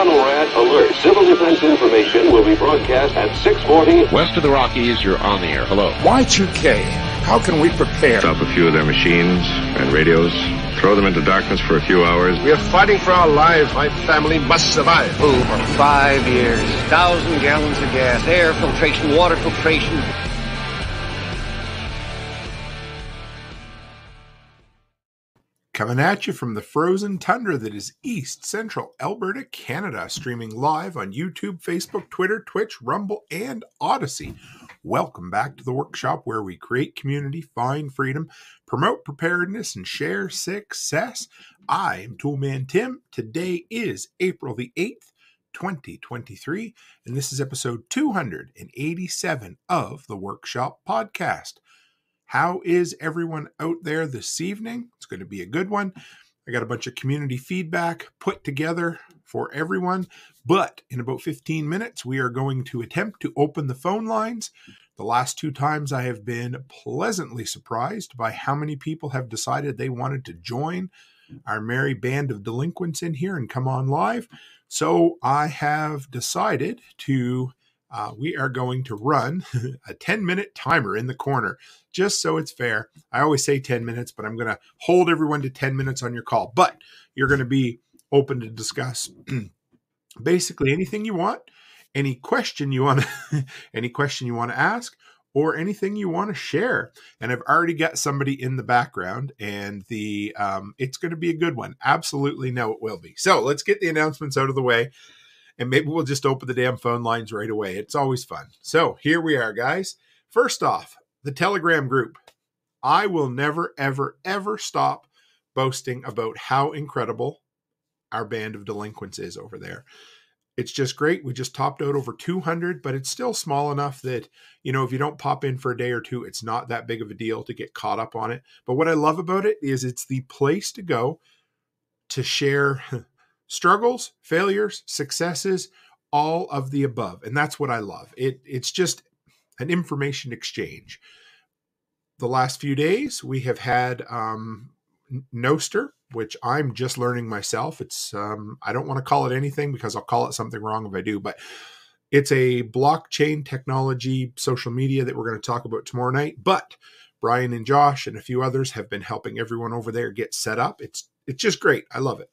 NORAD alert. Civil defense information will be broadcast at 6:40. West of the Rockies, you're on the air. Hello. Y2K, how can we prepare? Stop a few of their machines and radios. Throw them into darkness for a few hours. We are fighting for our lives. My family must survive. Over 5 years, 1,000 gallons of gas, air filtration, water filtration. Coming at you from the frozen tundra that is East Central Alberta, Canada, streaming live on YouTube, Facebook, Twitter, Twitch, Rumble, and Odyssey. Welcome back to the workshop where we create community, find freedom, promote preparedness, and share success. I am Toolman Tim. Today is April the 8th, 2023, and this is episode 287 of the Workshop Podcast. How is everyone out there this evening? It's going to be a good one. I got a bunch of community feedback put together for everyone, but in about 15 minutes, we are going to attempt to open the phone lines. The last two times I have been pleasantly surprised by how many people have decided they wanted to join our merry band of delinquents in here and come on live. So I have decided to we are going to run a 10-minute timer in the corner, just so it's fair. I always say 10 minutes, but I'm going to hold everyone to 10 minutes on your call. But you're going to be open to discuss basically anything you want, any question you want to ask, or anything you want to share. And I've already got somebody in the background, and it's going to be a good one. Absolutely know it will be. So let's get the announcements out of the way. And maybe we'll just open the damn phone lines right away. It's always fun. So here we are, guys. First off, the Telegram group. I will never, ever, ever stop boasting about how incredible our band of delinquents is over there. It's just great. We just topped out over 200, but it's still small enough that, if you don't pop in for a day or two, it's not that big of a deal to get caught up on it. But what I love about it is it's the place to go to share struggles, failures, successes, all of the above. And that's what I love. It's just an information exchange. The last few days, we have had Noster, which I'm just learning myself. It's I don't want to call it anything because I'll call it something wrong if I do, but it's a blockchain technology social media that we're going to talk about tomorrow night. But Brian and Josh and a few others have been helping everyone over there get set up. It's just great. I love it.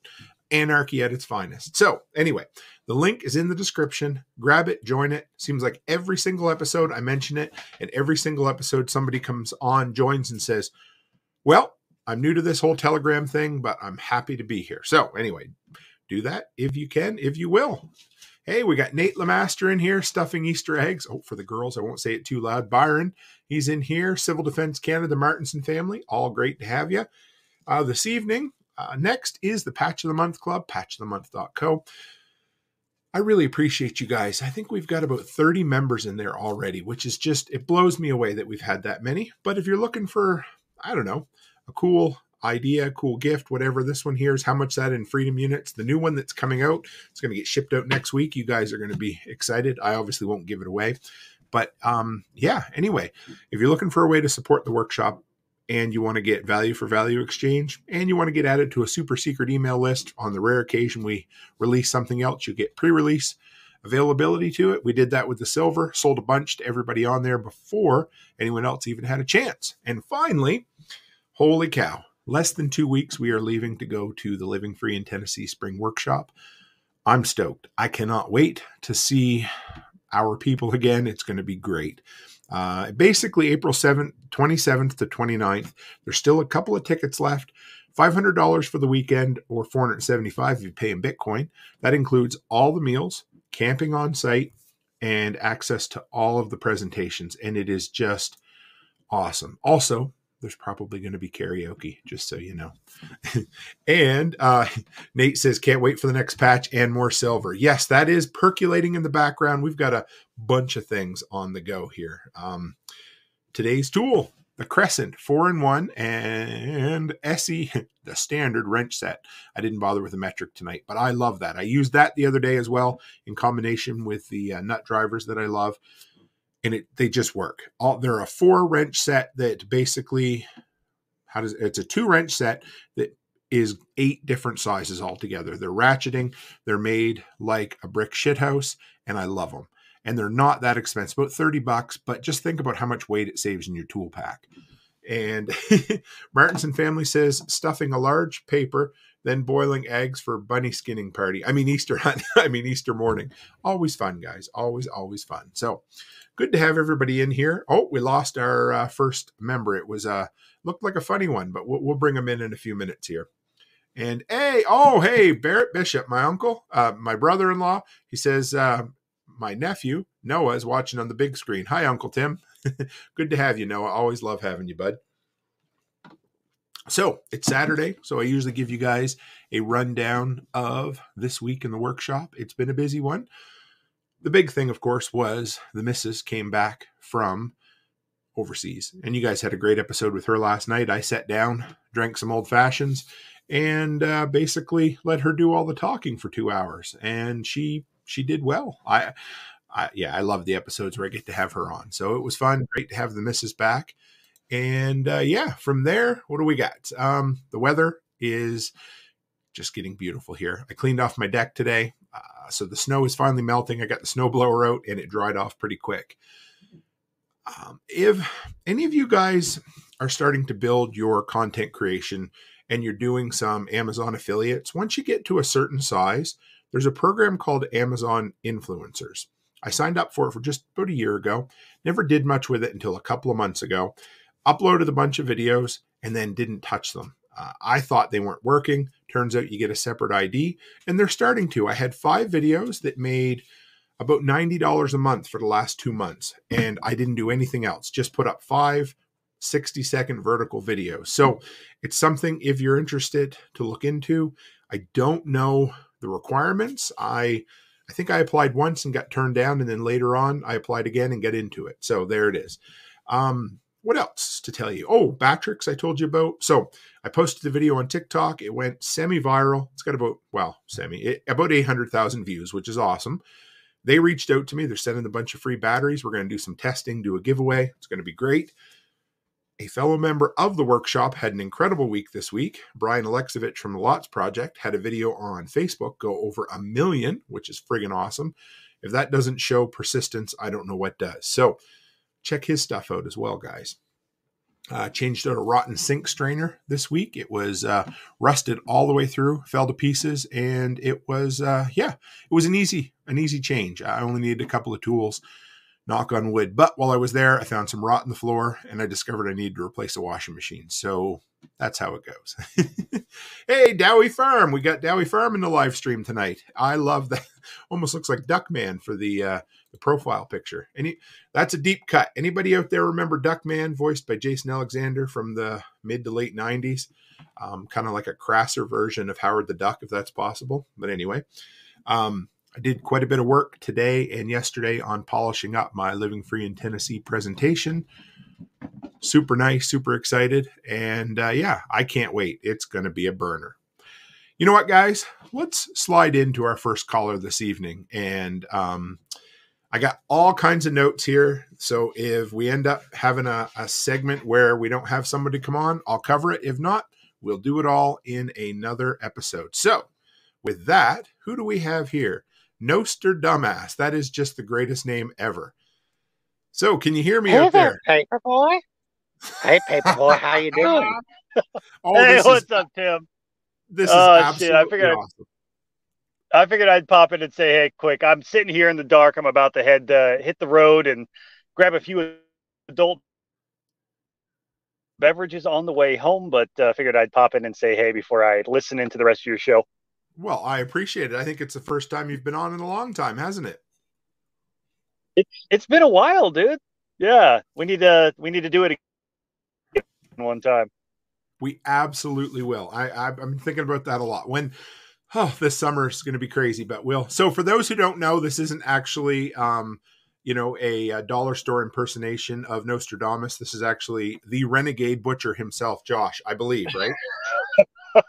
Anarchy at its finest. So anyway, the link is in the description. Grab it, join it. Seems like every single episode I mention it, and every single episode somebody comes on, joins, and says, well, I'm new to this whole Telegram thing, but I'm happy to be here. So anyway, do that if you can, if you will. Hey, we got Nate Lemaster in here stuffing Easter eggs. Oh, for the girls, I won't say it too loud. Byron, he's in here. Civil Defense Canada, the Martinson family. All great to have you. This evening, next is the Patch of the Month Club, patchofthemonth.co. I really appreciate you guys. I think we've got about 30 members in there already, which is just, it blows me away that we've had that many. But if you're looking for, I don't know, a cool idea, cool gift, whatever, this one here is how much that in freedom units. The new one that's coming out, it's going to get shipped out next week. You guys are going to be excited. I obviously won't give it away. But yeah, anyway, if you're looking for a way to support the workshop, and you want to get value for value exchange, and you want to get added to a super secret email list on the rare occasion we release something else, you get pre-release availability to it. We did that with the silver, sold a bunch to everybody on there before anyone else even had a chance. And finally, holy cow, less than 2 weeks, we are leaving to go to the Living Free in Tennessee Spring Workshop. I'm stoked. I cannot wait to see our people again. It's going to be great. Basically April 7th, 27th to 29th. There's still a couple of tickets left. $500 for the weekend or $475 if you pay in Bitcoin. That includes all the meals, camping on site, and access to all of the presentations. And it is just awesome. Also, there's probably going to be karaoke, just so you know. And Nate says, can't wait for the next patch and more silver. Yes, that is percolating in the background. We've got a bunch of things on the go here. Today's tool, the CRESCENT 4-in-1 and SE, the standard wrench set. I didn't bother with a metric tonight, but I love that. I used that the other day as well in combination with the nut drivers that I love. And they just work. They're a 4 wrench set that basically, it's a 2 wrench set that is 8 different sizes altogether. They're ratcheting. They're made like a brick shithouse, and I love them. And they're not that expensive, about $30, but just think about how much weight it saves in your tool pack. And Martinson family says stuffing a large paper, then boiling eggs for bunny skinning party. I mean, Easter hunt. I mean, Easter morning. Always fun, guys. Always, always fun. So good to have everybody in here. Oh, we lost our first member. It was looked like a funny one, but we'll bring him in a few minutes here. And hey, Barrett Bishop, my uncle, my brother-in-law, he says, my nephew, Noah, is watching on the big screen. Hi, Uncle Tim. Good to have you, Noah. Always love having you, bud. So it's Saturday, so I usually give you guys a rundown of this week in the workshop. It's been a busy one. The big thing, of course, was the missus came back from overseas, and you guys had a great episode with her last night. I sat down, drank some old fashions, and basically let her do all the talking for 2 hours, and she did well. I love the episodes where I get to have her on. So it was fun. Great to have the missus back. And from there, what do we got? The weather is just getting beautiful here. I cleaned off my deck today. So the snow is finally melting. I got the snowblower out and it dried off pretty quick. If any of you guys are starting to build your content creation and you're doing some Amazon affiliates, once you get to a certain size, there's a program called Amazon Influencers. I signed up for it for just about a year ago. Never did much with it until a couple of months ago. Uploaded a bunch of videos and then didn't touch them. I thought they weren't working. Turns out you get a separate ID, and they're starting to. I had 5 videos that made about $90 a month for the last 2 months, and I didn't do anything else. Just put up 5 60-second vertical videos. So it's something, if you're interested, to look into. I don't know the requirements. I think I applied once and got turned down, and then later on I applied again and got into it. So there it is. What else to tell you? Oh, Batrix I told you about. So I posted the video on TikTok. It went semi-viral. It's got about 800,000 views, which is awesome. They reached out to me. They're sending a bunch of free batteries. We're going to do some testing, do a giveaway. It's going to be great. A fellow member of the workshop had an incredible week this week. Brian Alexovich from the Lots Project had a video on Facebook go over 1 million, which is friggin' awesome. If that doesn't show persistence, I don't know what does. So check his stuff out as well, guys. Changed out a rotten sink strainer this week. It was rusted all the way through, fell to pieces, and it was it was an easy change. I only needed a couple of tools, knock on wood. But while I was there, I found some rot in the floor, and I discovered I needed to replace a washing machine. So that's how it goes. Hey, Dowie Farm. We got Dowie Farm in the live stream tonight. I love that. Almost looks like Duckman for the profile picture. That's a deep cut. Anybody out there remember Duckman, voiced by Jason Alexander from the mid to late 90s? Kind of like a crasser version of Howard the Duck, if that's possible. But anyway, I did quite a bit of work today and yesterday on polishing up my Living Free in Tennessee presentation. Super nice, super excited. And I can't wait. It's going to be a burner. You know what, guys? Let's slide into our first caller this evening. And I got all kinds of notes here. So if we end up having a segment where we don't have somebody come on, I'll cover it. If not, we'll do it all in another episode. So with that, who do we have here? Noster Dumbass. That is just the greatest name ever. So can you hear me out there? Paperboy? Hey, Paperboy, how you doing? Hey, what's up, Tim? This is absolutely awesome. I figured I'd pop in and say, hey, quick, I'm sitting here in the dark. I'm about to hit the road and grab a few adult beverages on the way home, but figured I'd pop in and say, hey, before I listen into the rest of your show. Well, I appreciate it. I think it's the first time you've been on in a long time, hasn't it? It's been a while, dude. Yeah, we need to do it again one time. We absolutely will. I'm thinking about that a lot. This summer is going to be crazy, but we'll. So for those who don't know, this isn't actually, a dollar store impersonation of Nostradamus. This is actually the renegade butcher himself, Josh, I believe, right?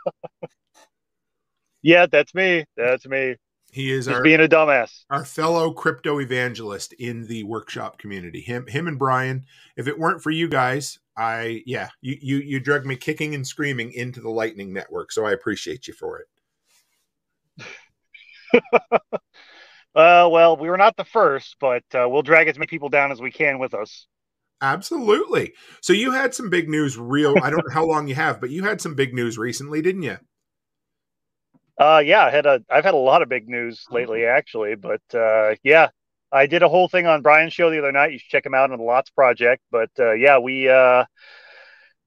Yeah, that's me. That's me. He is just being a dumbass. Our fellow crypto evangelist in the workshop community. Him and Brian. If it weren't for you guys, You drug me kicking and screaming into the Lightning Network, so I appreciate you for it. Well, we were not the first, but we'll drag as many people down as we can with us. Absolutely. So you had some big news I don't know how long you have, but you had some big news recently, didn't you? Yeah, I've had a lot of big news lately, actually, but yeah, I did a whole thing on Brian's show the other night. You should check him out on the Lots Project. But yeah,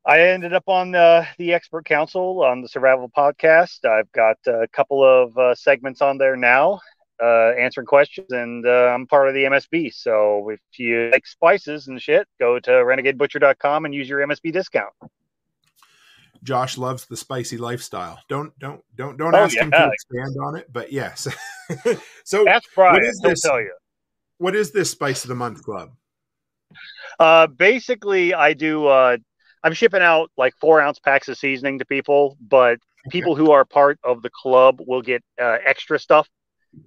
I ended up on the Expert Council on the Survival Podcast. I've got a couple of segments on there now, answering questions, and I'm part of the MSB. So if you like spices and shit, go to renegadebutcher.com and use your MSB discount. Josh loves the spicy lifestyle. Don't ask him to expand on it, but yes. So ask Brian, he'll tell you. What is this Spice of the Month Club? Basically, I do. I'm shipping out like 4-ounce packs of seasoning to people, but people who are part of the club will get extra stuff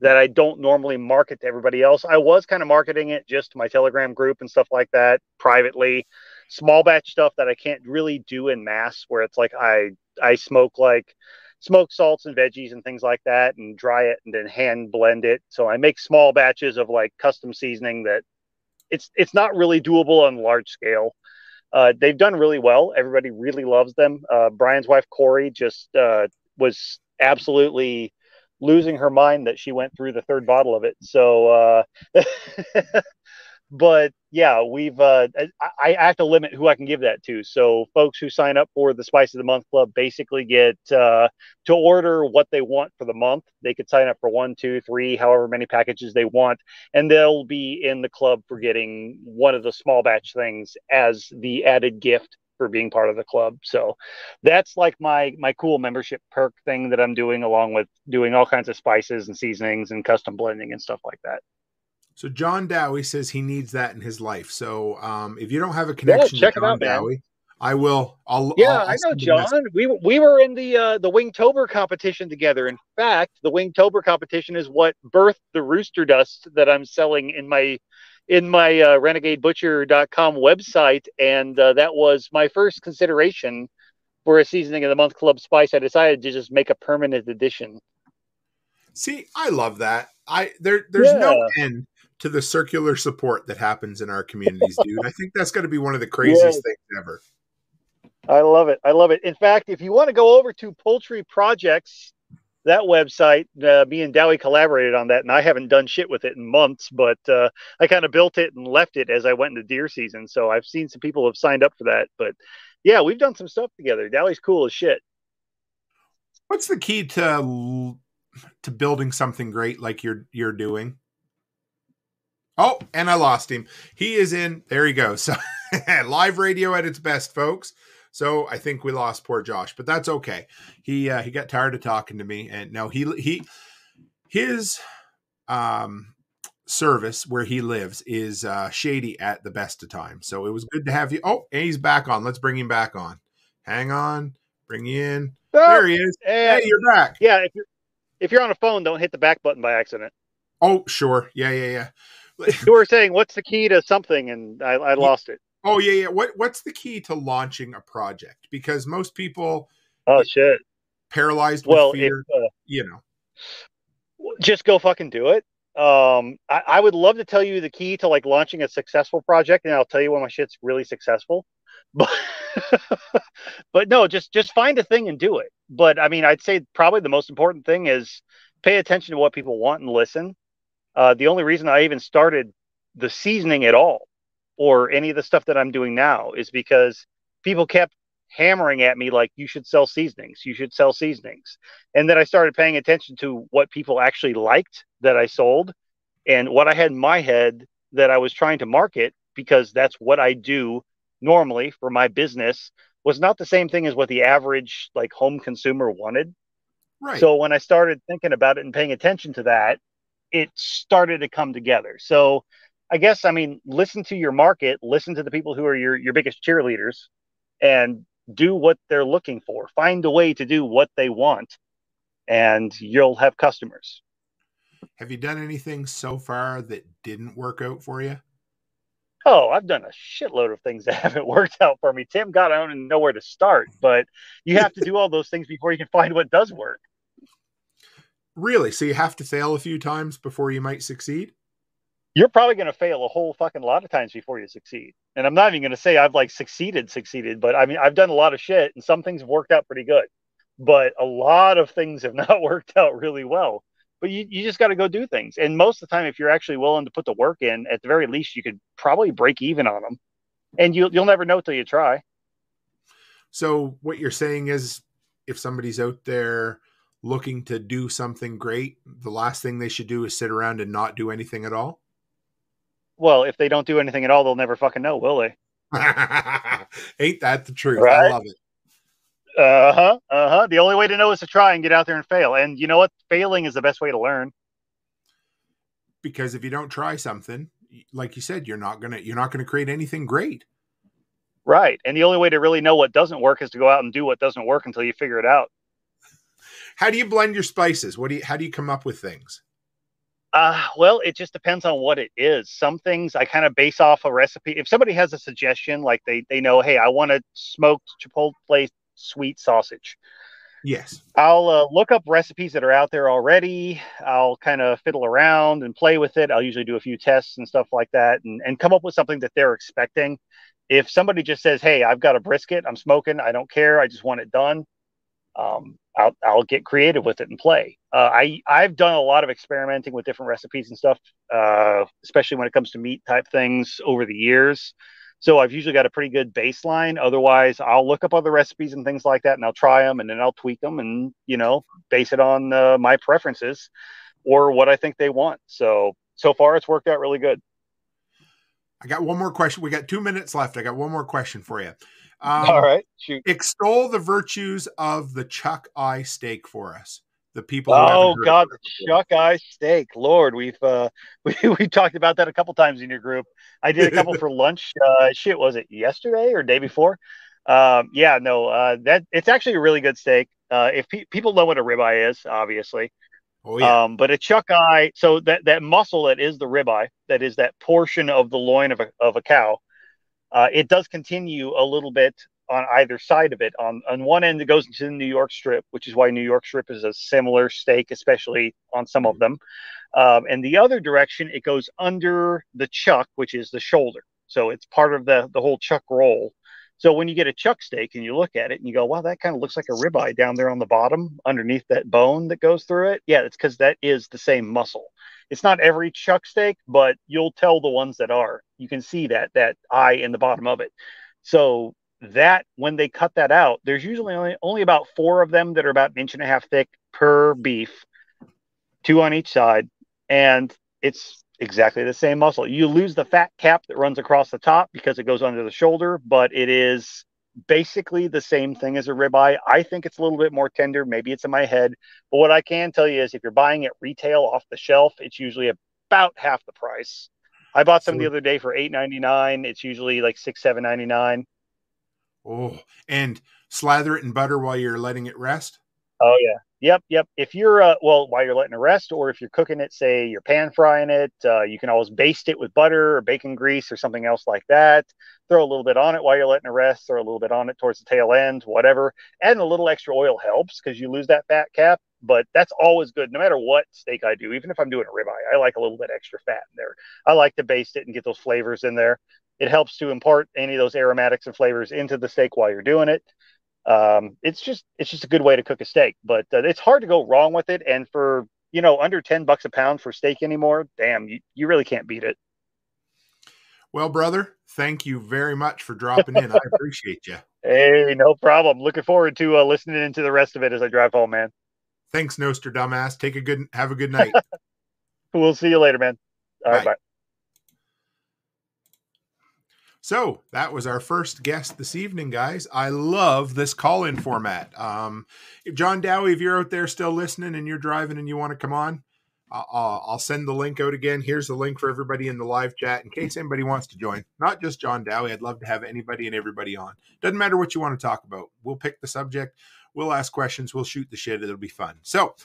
that I don't normally market to everybody else. I was kind of marketing it just to my Telegram group and stuff like that privately. Small batch stuff that I can't really do in mass, where it's like I smoke like smoked salts and veggies and things like that and dry it and then hand blend it. So I make small batches of like custom seasoning that it's not really doable on large scale. They've done really well. Everybody really loves them. Brian's wife, Corey, just was absolutely losing her mind that she went through the 3rd bottle of it. So, but yeah, I have to limit who I can give that to. So folks who sign up for the Spice of the Month Club basically get to order what they want for the month. They could sign up for 1, 2, 3, however many packages they want, and they'll be in the club for getting one of the small batch things as the added gift for being part of the club. So that's like my cool membership perk thing that I'm doing, along with doing all kinds of spices and seasonings and custom blending and stuff like that. So John Dowie says he needs that in his life. So if you don't have a connection check to John it out, Dowie, I will. I'll I know John. We were in the Wingtober competition together. In fact, the Wingtober competition is what birthed the rooster dust that I'm selling in my renegadebutcher.com website, and that was my first consideration for a seasoning of the month club spice. I decided to just make a permanent edition. See, I love that. There's no end to the circular support that happens in our communities, dude. I think that's going to be one of the craziest things ever. I love it. I love it. In fact, if you want to go over to Poultry Projects, that website, me and Dowie collaborated on that, and I haven't done shit with it in months, but I kind of built it and left it as I went into deer season. So I've seen some people have signed up for that. But yeah, we've done some stuff together. Dowie's cool as shit. What's the key to building something great like you're doing? Oh, and I lost him. He is in. There he goes. So live radio at its best, folks. So I think we lost poor Josh, but that's okay. He got tired of talking to me, and no, his service where he lives is shady at the best of times. So it was good to have you. Oh, and he's back on. Let's bring him back on. Hang on, bring you in. There he is. Hey, you're back. Yeah, if you're on a phone, don't hit the back button by accident. Oh, sure. Yeah. You were saying what's the key to something, and I lost it. Oh yeah. What's the key to launching a project? Because most people shit paralyzed with fear. Just go fucking do it. I would love to tell you the key to like launching a successful project, and I'll tell you when my shit's really successful. But but no, just find a thing and do it. But I mean, I'd say probably the most important thing is pay attention to what people want and listen. The only reason I even started the seasoning at all, or any of the stuff that I'm doing now, is because people kept hammering at me like, you should sell seasonings. And then I started paying attention to what people actually liked that I sold, and what I had in my head that I was trying to market, because that's what I do normally for my business, was not the same thing as what the average like home consumer wanted. Right. So when I started thinking about it and paying attention to that, it started to come together. So I guess, I mean, listen to your market, listen to the people who are your biggest cheerleaders, and do what they're looking for. Find a way to do what they want, and you'll have customers. Have you done anything so far that didn't work out for you? Oh, I've done a shitload of things that haven't worked out for me. Tim, God, I don't even know where to start, but you have to do all those things before you can find what does work. Really? So you have to fail a few times before you might succeed? You're probably going to fail a whole fucking lot of times before you succeed. And I'm not even going to say I've like succeeded, but I mean, I've done a lot of shit and some things have worked out pretty good, but a lot of things have not worked out really well. But you just got to go do things. And most of the time, if you're actually willing to put the work in, at the very least, you could probably break even on them. And you'll never know till you try. So what you're saying is if somebody's out there looking to do something great, the last thing they should do is sit around and not do anything at all? Well, if they don't do anything at all, they'll never fucking know, will they? Ain't that the truth? Right? I love it. The only way to know is to try and get out there and fail. And you know what? Failing is the best way to learn. Because if you don't try something, like you said, you're not gonna create anything great. Right. And the only way to really know what doesn't work is to go out and do what doesn't work until you figure it out. How do you blend your spices? How do you come up with things? Well, it just depends on what it is. Some things I kind of base off a recipe. If somebody has a suggestion, like they know, hey, I want a smoked Chipotle sweet sausage. Yes. I'll look up recipes that are out there already. I'll kind of fiddle around and play with it. I'll usually do a few tests and stuff like that and come up with something that they're expecting. If somebody just says, hey, I've got a brisket, I'm smoking, I don't care, I just want it done, I'll get creative with it and play. I've done a lot of experimenting with different recipes and stuff, especially when it comes to meat type things over the years. So I've usually got a pretty good baseline. Otherwise, I'll look up other recipes and things like that, and I'll try them, and then I'll tweak them, and base it on my preferences or what I think they want. So far, it's worked out really good. I got one more question. We got 2 minutes left. I got one more question for you. All right, shoot. Extol the virtues of the chuck eye steak for us. The people. Oh God, the chuck eye steak. Lord, we've we talked about that a couple times in your group. I did a couple for lunch. Was it yesterday or day before? That it's actually a really good steak. If people know what a ribeye is, obviously. Oh yeah. But a chuck eye, so that muscle that is the ribeye, that is that portion of the loin of a cow. It does continue a little bit on either side of it. On one end, it goes into the New York strip, which is why New York strip is a similar steak, especially on some of them. And the other direction, it goes under the chuck, which is the shoulder. So it's part of the whole chuck roll. So when you get a chuck steak and you look at it and you go, wow, that kind of looks like a ribeye down there on the bottom underneath that bone that goes through it. Yeah, it's because that is the same muscle. It's not every chuck steak, but you'll tell the ones that are. You can see that eye in the bottom of it. So that when they cut that out, there's usually only about 4 of them that are about 1.5 inches thick per beef, 2 on each side, and it's exactly the same muscle. You lose the fat cap that runs across the top because it goes under the shoulder, but it is basically the same thing as a ribeye. I think it's a little bit more tender. Maybe it's in my head, but what I can tell you is if you're buying it retail off the shelf, it's usually about half the price. I bought some the other day for $8.99. It's usually like $6, $7.99. Oh, and slather it in butter while you're letting it rest. Oh yeah. Yep. If you're while you're letting it rest, or if you're cooking it, say you're pan frying it, you can always baste it with butter or bacon grease or something else like that. Throw a little bit on it while you're letting it rest, throw a little bit on it towards the tail end, whatever. Adding a little extra oil helps because you lose that fat cap, but that's always good no matter what steak I do. Even if I'm doing a ribeye, I like a little bit extra fat in there. I like to baste it and get those flavors in there. It helps to impart any of those aromatics and flavors into the steak while you're doing it. It's just a good way to cook a steak, but it's hard to go wrong with it. And for, under $10 a pound for steak anymore, damn, you really can't beat it. Well, brother, thank you very much for dropping in. I appreciate you. Hey, no problem. Looking forward to listening into the rest of it as I drive home, man. Thanks, Nostradamus. Have a good night. We'll see you later, man. All right, bye. So that was our first guest this evening, guys. I love this call-in format. John Dowie, if you're out there still listening and you're driving and you want to come on, I'll send the link out again. Here's the link for everybody in the live chat in case anybody wants to join. Not just John Dowie. I'd love to have anybody and everybody on. Doesn't matter what you want to talk about. We'll pick the subject. We'll ask questions. We'll shoot the shit. It'll be fun. So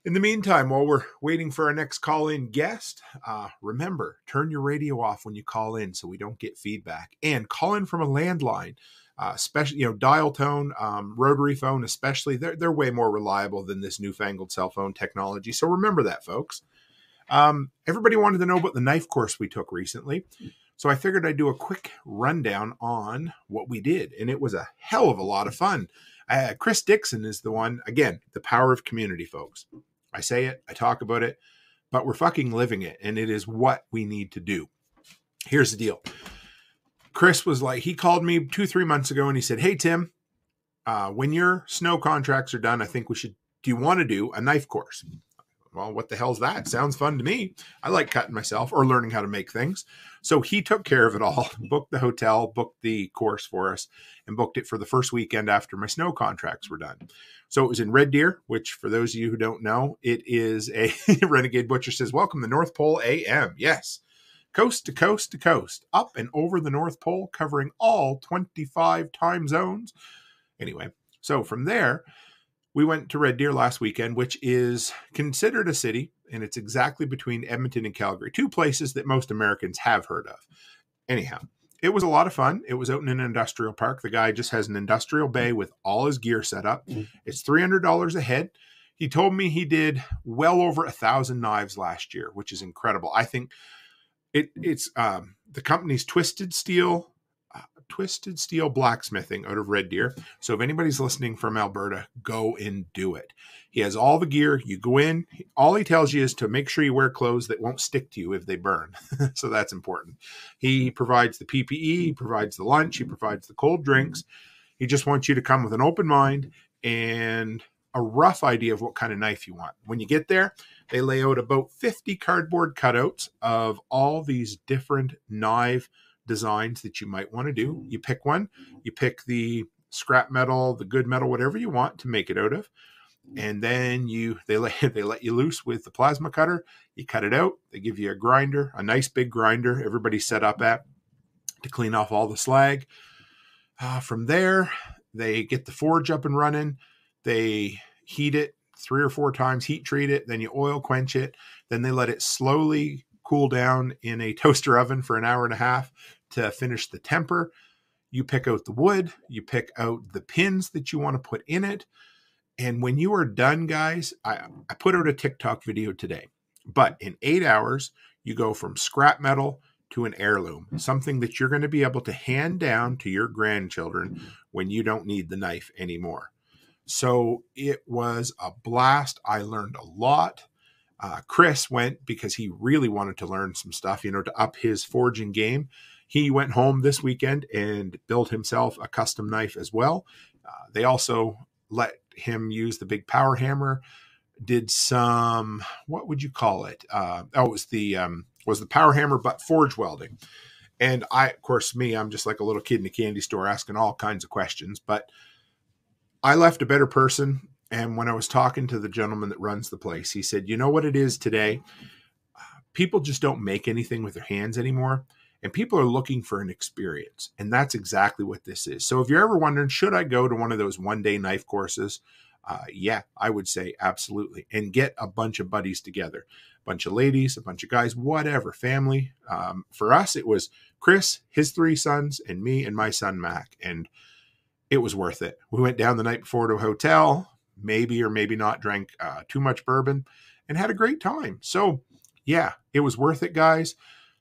In the meantime, while we're waiting for our next call-in guest, remember, turn your radio off when you call in so we don't get feedback. And call in from a landline, especially, dial tone, rotary phone especially. They're way more reliable than this newfangled cell phone technology. So remember that, folks. Everybody wanted to know about the knife course we took recently. So I figured I'd do a quick rundown on what we did. And it was a hell of a lot of fun. Chris Dixon is the one, again, the power of community, folks. I say it, I talk about it, but we're fucking living it, and it is what we need to do. Here's the deal. Chris was like, he called me 2-3 months ago, and he said, hey, Tim, when your snow contracts are done, I think do you want to do a knife course? Well, what the hell's that? Sounds fun to me. I like cutting myself or learning how to make things. So he took care of it all, booked the hotel, booked the course for us, and booked it for the first weekend after my snow contracts were done. So it was in Red Deer, which for those of you who don't know, it is a Renegade Butcher says, welcome to North Pole AM. Yes. Coast to coast to coast, up and over the North Pole, covering all 25 time zones. Anyway, so from there, we went to Red Deer last weekend, which is considered a city, and it's exactly between Edmonton and Calgary, two places that most Americans have heard of. Anyhow, it was a lot of fun. It was out in an industrial park. The guy just has an industrial bay with all his gear set up. It's $300 a head. He told me he did well over 1,000 knives last year, which is incredible. I think it's the company's Twisted Steel Blacksmithing out of Red Deer. So if anybody's listening from Alberta, go and do it. He has all the gear. You go in. All he tells you is to make sure you wear clothes that won't stick to you if they burn. So that's important. He provides the PPE. He provides the lunch. He provides the cold drinks. He just wants you to come with an open mind and a rough idea of what kind of knife you want. When you get there, they lay out about 50 cardboard cutouts of all these different knife designs that you might want to do. You pick one, you pick the scrap metal, the good metal, whatever you want to make it out of. And then they let you loose with the plasma cutter. You cut it out. They give you a grinder, a nice big grinder everybody's set up at to clean off all the slag. From there, they get the forge up and running. They heat it 3 or 4 times, heat treat it, then you oil quench it. Then they let it slowly cool down in a toaster oven for an hour and a half to finish the temper. You pick out the wood, you pick out the pins that you want to put in it. And when you are done, guys, I put out a TikTok video today, but in 8 hours, you go from scrap metal to an heirloom, something that you're going to be able to hand down to your grandchildren when you don't need the knife anymore. So it was a blast. I learned a lot. Chris went because he really wanted to learn some stuff, to up his forging game. He went home this weekend and built himself a custom knife as well. They also let him use the big power hammer, did some, what would you call it? It was the power hammer, but forge welding. And I'm just like a little kid in a candy store asking all kinds of questions, but I left a better person. And when I was talking to the gentleman that runs the place, he said, you know what it is today? People just don't make anything with their hands anymore. And people are looking for an experience. And that's exactly what this is. So if you're ever wondering, should I go to one of those one-day knife courses? Yeah, I would say absolutely. And get a bunch of buddies together. A bunch of ladies, a bunch of guys, whatever, family. For us, it was Chris, his 3 sons, and me and my son, Mac. And it was worth it. We went down the night before to a hotel, maybe or maybe not drank too much bourbon, and had a great time. So yeah, it was worth it, guys.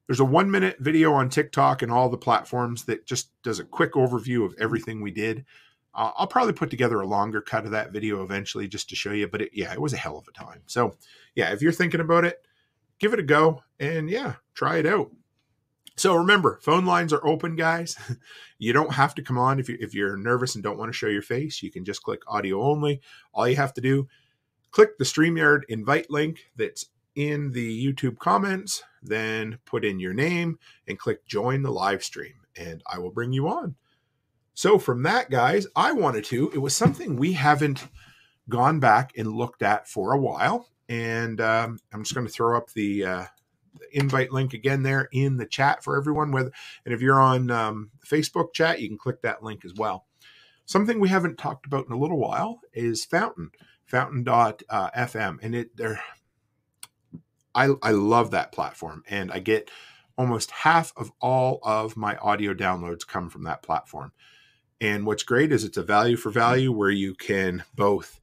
There's a 1-minute video on TikTok and all the platforms that just does a quick overview of everything we did. I'll probably put together a longer cut of that video eventually just to show you, but it was a hell of a time. So yeah, if you're thinking about it, give it a go and yeah, try it out. So remember, phone lines are open, guys. You don't have to come on if you're nervous and don't want to show your face. You can just click audio only. All you have to do, click the StreamYard invite link that's in the YouTube comments, then put in your name and click join the live stream, and I will bring you on. So from that, guys, it was something we haven't gone back and looked at for a while. And I'm just going to throw up the invite link again there in the chat for everyone. And if you're on the Facebook chat, you can click that link as well. Something we haven't talked about in a little while is Fountain. fountain.fm, and I love that platform, and I get almost half of all of my audio downloads come from that platform. And what's great is it's a value for value where you can both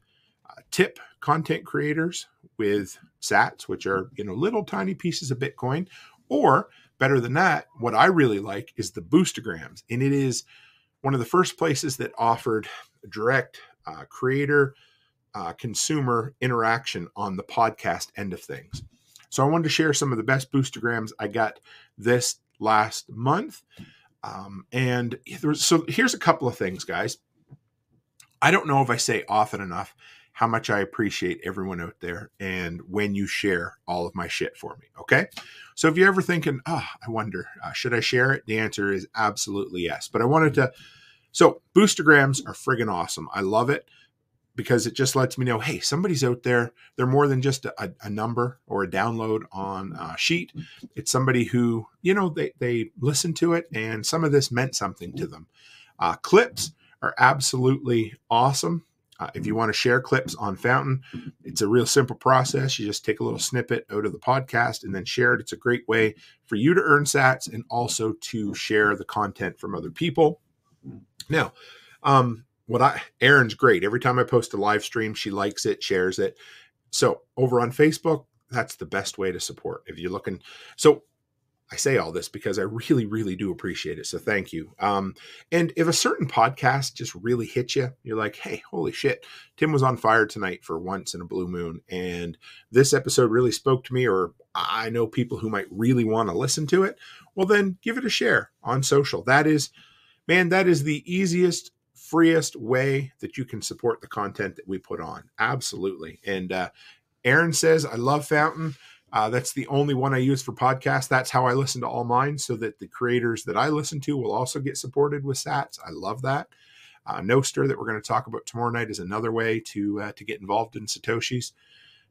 tip content creators with sats, which are, little tiny pieces of Bitcoin, or better than that, what I really like is the boostograms. And it is one of the first places that offered direct creator consumer interaction on the podcast end of things. So I wanted to share some of the best boostograms I got this last month. So here's a couple of things, guys. I don't know if I say often enough how much I appreciate everyone out there and when you share all of my shit for me. Okay. So if you're ever thinking, I wonder, should I share it? The answer is absolutely yes. But so boostograms are friggin' awesome. I love it because it just lets me know, hey, somebody's out there. They're more than just a number or a download on a sheet. It's somebody who, they listen to it and some of this meant something to them. Clips are absolutely awesome. If you want to share clips on Fountain, it's a real simple process. You just take a little snippet out of the podcast and then share it. It's a great way for you to earn sats and also to share the content from other people. Now, Erin's great. Every time I post a live stream, she likes it, shares it. So over on Facebook, that's the best way to support. If you're looking, so I say all this because I really, really do appreciate it. So thank you. And if a certain podcast just really hits you, you're like, hey, holy shit, Tim was on fire tonight for once in a blue moon. And this episode really spoke to me, or I know people who might really want to listen to it. Well, then give it a share on social. That is the easiest, freest way that you can support the content that we put on. Absolutely. And Erin says, I love Fountain. That's the only one I use for podcasts. That's how I listen to all mine, so that the creators that I listen to will also get supported with sats. I love that. Noster, that we're going to talk about tomorrow night, is another way to get involved in Satoshis.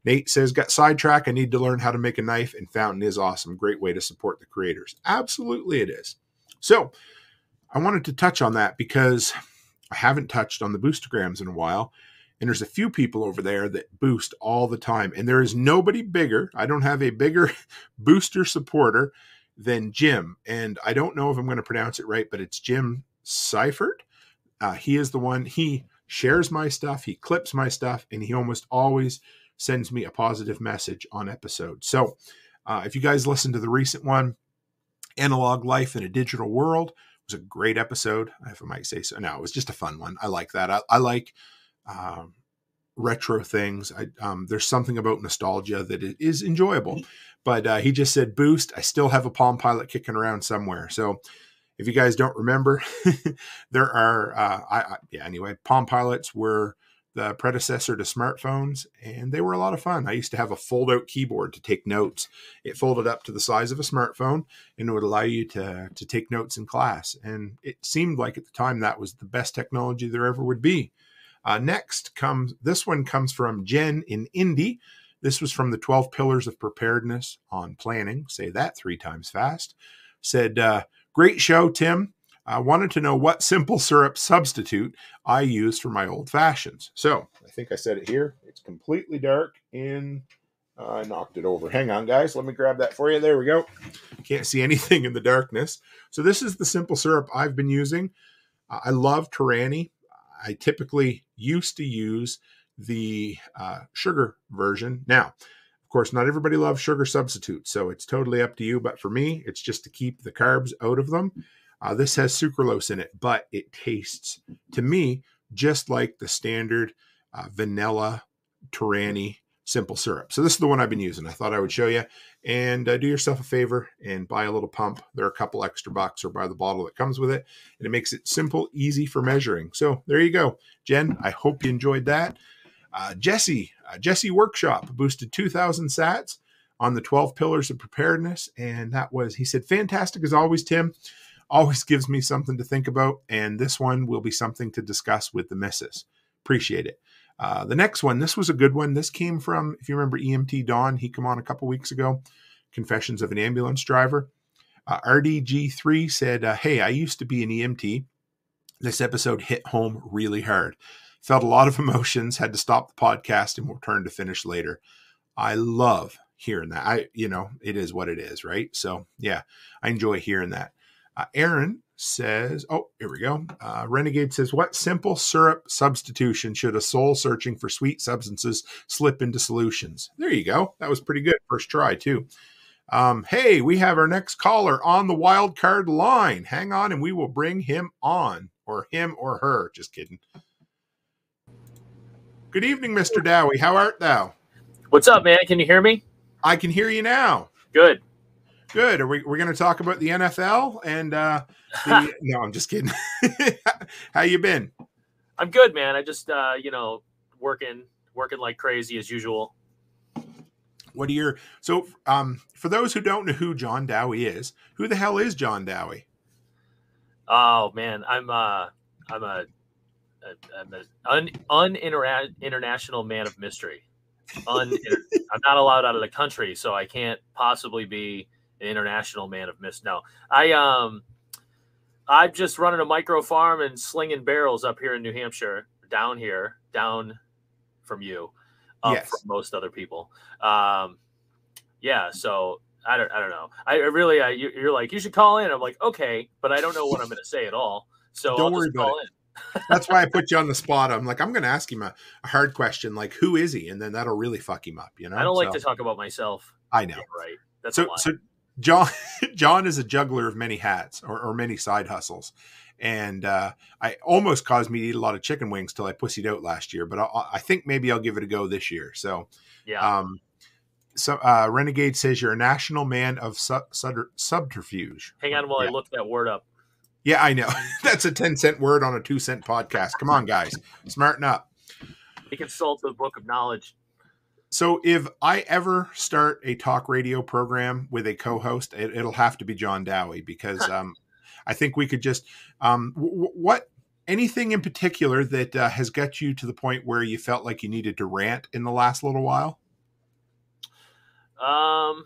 Nate says, got sidetracked. I need to learn how to make a knife, and Fountain is awesome. Great way to support the creators. Absolutely it is. So I wanted to touch on that because I haven't touched on the boostograms in a while. And there's a few people over there that boost all the time. And there is nobody bigger. I don't have a bigger booster supporter than Jim. And I don't know if I'm going to pronounce it right, but it's Jim Seifert. He is the one. He shares my stuff. He clips my stuff. And he almost always sends me a positive message on episodes. So if you guys listen to the recent one, Analog Life in a Digital World, it was a great episode, if I might say so. No, it was just a fun one. I like that. I like retro things. There's something about nostalgia that it is enjoyable, but he just said boost. I still have a Palm Pilot kicking around somewhere. So if you guys don't remember, there are, anyway, Palm Pilots were the predecessor to smartphones, and they were a lot of fun. I used to have a fold-out keyboard to take notes. It folded up to the size of a smartphone, and it would allow you to take notes in class. And it seemed like at the time that was the best technology there ever would be. This one comes from Jen in Indy. This was from the 12 Pillars of Preparedness on Planning. Say that 3 times fast. Said, great show, Tim. I wanted to know what simple syrup substitute I use for my old fashions. So I think I said it here. It's completely dark and I knocked it over. Hang on, guys. Let me grab that for you. There we go. Can't see anything in the darkness. So this is the simple syrup I've been using. I love Torani. I typically used to use the sugar version. Now, of course, not everybody loves sugar substitutes, so it's totally up to you. But for me, it's just to keep the carbs out of them. This has sucralose in it, but it tastes, to me, just like the standard vanilla Torani simple syrup. So this is the one I've been using. I thought I would show you. And do yourself a favor and buy a little pump. They're a couple extra bucks, or buy the bottle that comes with it. And it makes it simple, easy for measuring. So there you go. Jen, I hope you enjoyed that. Jesse Workshop boosted 2,000 sats on the 12 Pillars of Preparedness. And he said, fantastic as always, Tim. Always gives me something to think about. And this one will be something to discuss with the missus. Appreciate it. The next one, this was a good one. This came from, if you remember EMT Don, he came on a couple weeks ago, Confessions of an Ambulance Driver. RDG3 said, hey, I used to be an EMT. This episode hit home really hard. Felt a lot of emotions, had to stop the podcast and return to finish later. I love hearing that. It is what it is, right? So yeah, I enjoy hearing that. Aaron says, oh, here we go. Renegade says, what simple syrup substitution should a soul searching for sweet substances slip into solutions? There you go. That was pretty good. First try too. Hey, we have our next caller on the wild card line. Hang on and we will bring him on, or him or her. Just kidding. Good evening, Mr. Dowie. How art thou? What's up, man? Can you hear me? I can hear you now. Good. We're going to talk about the NFL and no, I'm just kidding. How you been? I'm good, man. I just working like crazy as usual. What are your for those who don't know who John Dowie is, who the hell is John Dowie? Oh man, I'm an international man of mystery. I'm not allowed out of the country, so I can't possibly be an international man of mystery. No, I'm just running a micro farm and slinging barrels up here in New Hampshire, down from you, yes. From most other people. Yeah, so I don't know. You're like, you should call in. I'm like, okay, but I don't know what I'm going to say at all. So don't I'll worry just about call it. in. That's why I put you on the spot. I'm like, I'm going to ask him a hard question, like, who is he? And then that'll really fuck him up, you know? I don't like to talk about myself. I know. Yeah, right. That's so John is a juggler of many hats or many side hustles. And I almost caused me to eat a lot of chicken wings till I pussied out last year, but I think maybe I'll give it a go this year. So, yeah. Renegade says you're a national man of subterfuge. Hang on while I look that word up. Yeah, I know. That's a 10-cent word on a 2-cent podcast. Come on, guys. Smarten up. You consult the book of knowledge. So if I ever start a talk radio program with a co-host, it'll have to be John Dowie, because I think we could just anything in particular that has got you to the point where you felt like you needed to rant in the last little while? Oh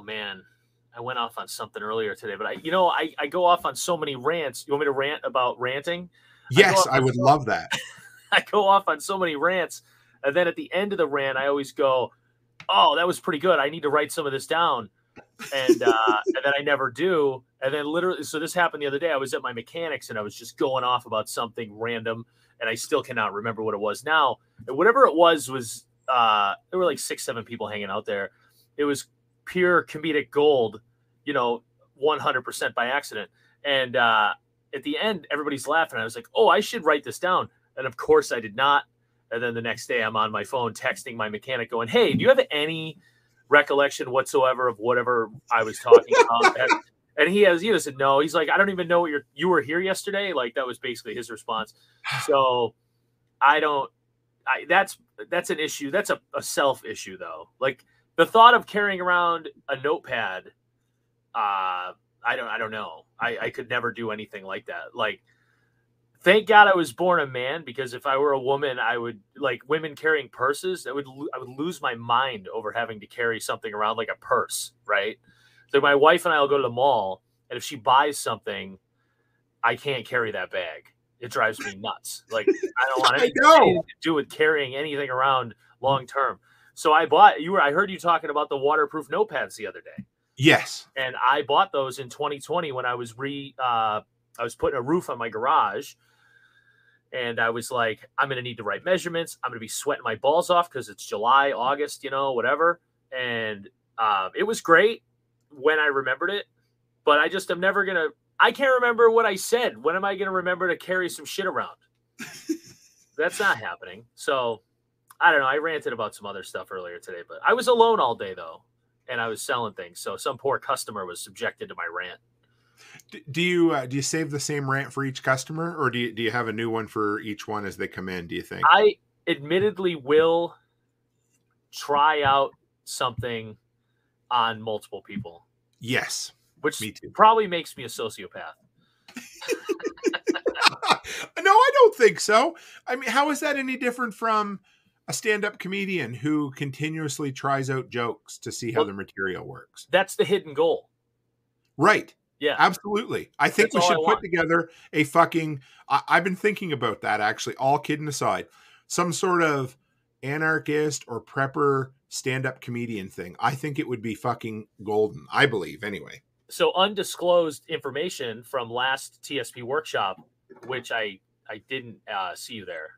man. I went off on something earlier today, but I go off on so many rants. You want me to rant about ranting? Yes, I would love that. I go off on so many rants, and then at the end of the rant, I always go, "Oh, that was pretty good. I need to write some of this down," and then I never do. And then literally, so this happened the other day. I was at my mechanics, and I was just going off about something random, and I still cannot remember what it was now. And whatever it was there were like 6-7 people hanging out there. It was pure comedic gold, 100% by accident. And at the end, everybody's laughing. I was like, oh, I should write this down. And of course I did not. And then the next day I'm on my phone texting my mechanic going, hey, do you have any recollection whatsoever of whatever I was talking about? And he said, no. He's like, I don't even know what you were here yesterday. Like, that was basically his response. So that's an issue. That's a self issue though. Like, the thought of carrying around a notepad, I don't know. I could never do anything like that. Like, thank God I was born a man, because if I were a woman, I would, like, women carrying purses. I would lose my mind over having to carry something around like a purse, right? So my wife and I will go to the mall, and if she buys something, I can't carry that bag. It drives me nuts. Like, I don't want anything to do with carrying anything around long term. So I heard you talking about the waterproof notepads the other day. Yes. And I bought those in 2020 when I was putting a roof on my garage. And I was like, I'm going to need to write measurements. I'm going to be sweating my balls off because it's July, August, whatever. And it was great when I remembered it. But I just am never going to – I can't remember what I said. When am I going to remember to carry some shit around? That's not happening. So – I don't know. I ranted about some other stuff earlier today, but I was alone all day though, and I was selling things. So some poor customer was subjected to my rant. Do you save the same rant for each customer, or do you have a new one for each one as they come in? Do you think? I admittedly will try out something on multiple people. Yes, which me too. Probably makes me a sociopath. No, I don't think so. I mean, how is that any different from a stand-up comedian who continuously tries out jokes to see how the material works? That's the hidden goal. Right. Yeah, absolutely. I think That's we all I should put want. together a fucking. I've been thinking about that actually. All kidding aside, some sort of anarchist or prepper stand-up comedian thing. I think it would be fucking golden. I believe anyway. So undisclosed information from last TSP workshop, which I didn't see you there.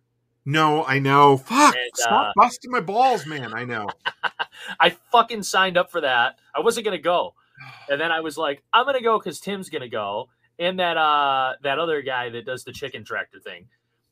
No, I know. Fuck. And, Stop busting my balls, man. I know. I fucking signed up for that. I wasn't gonna go, and then I was like, I'm gonna go because Tim's gonna go, and that other guy that does the chicken tractor thing,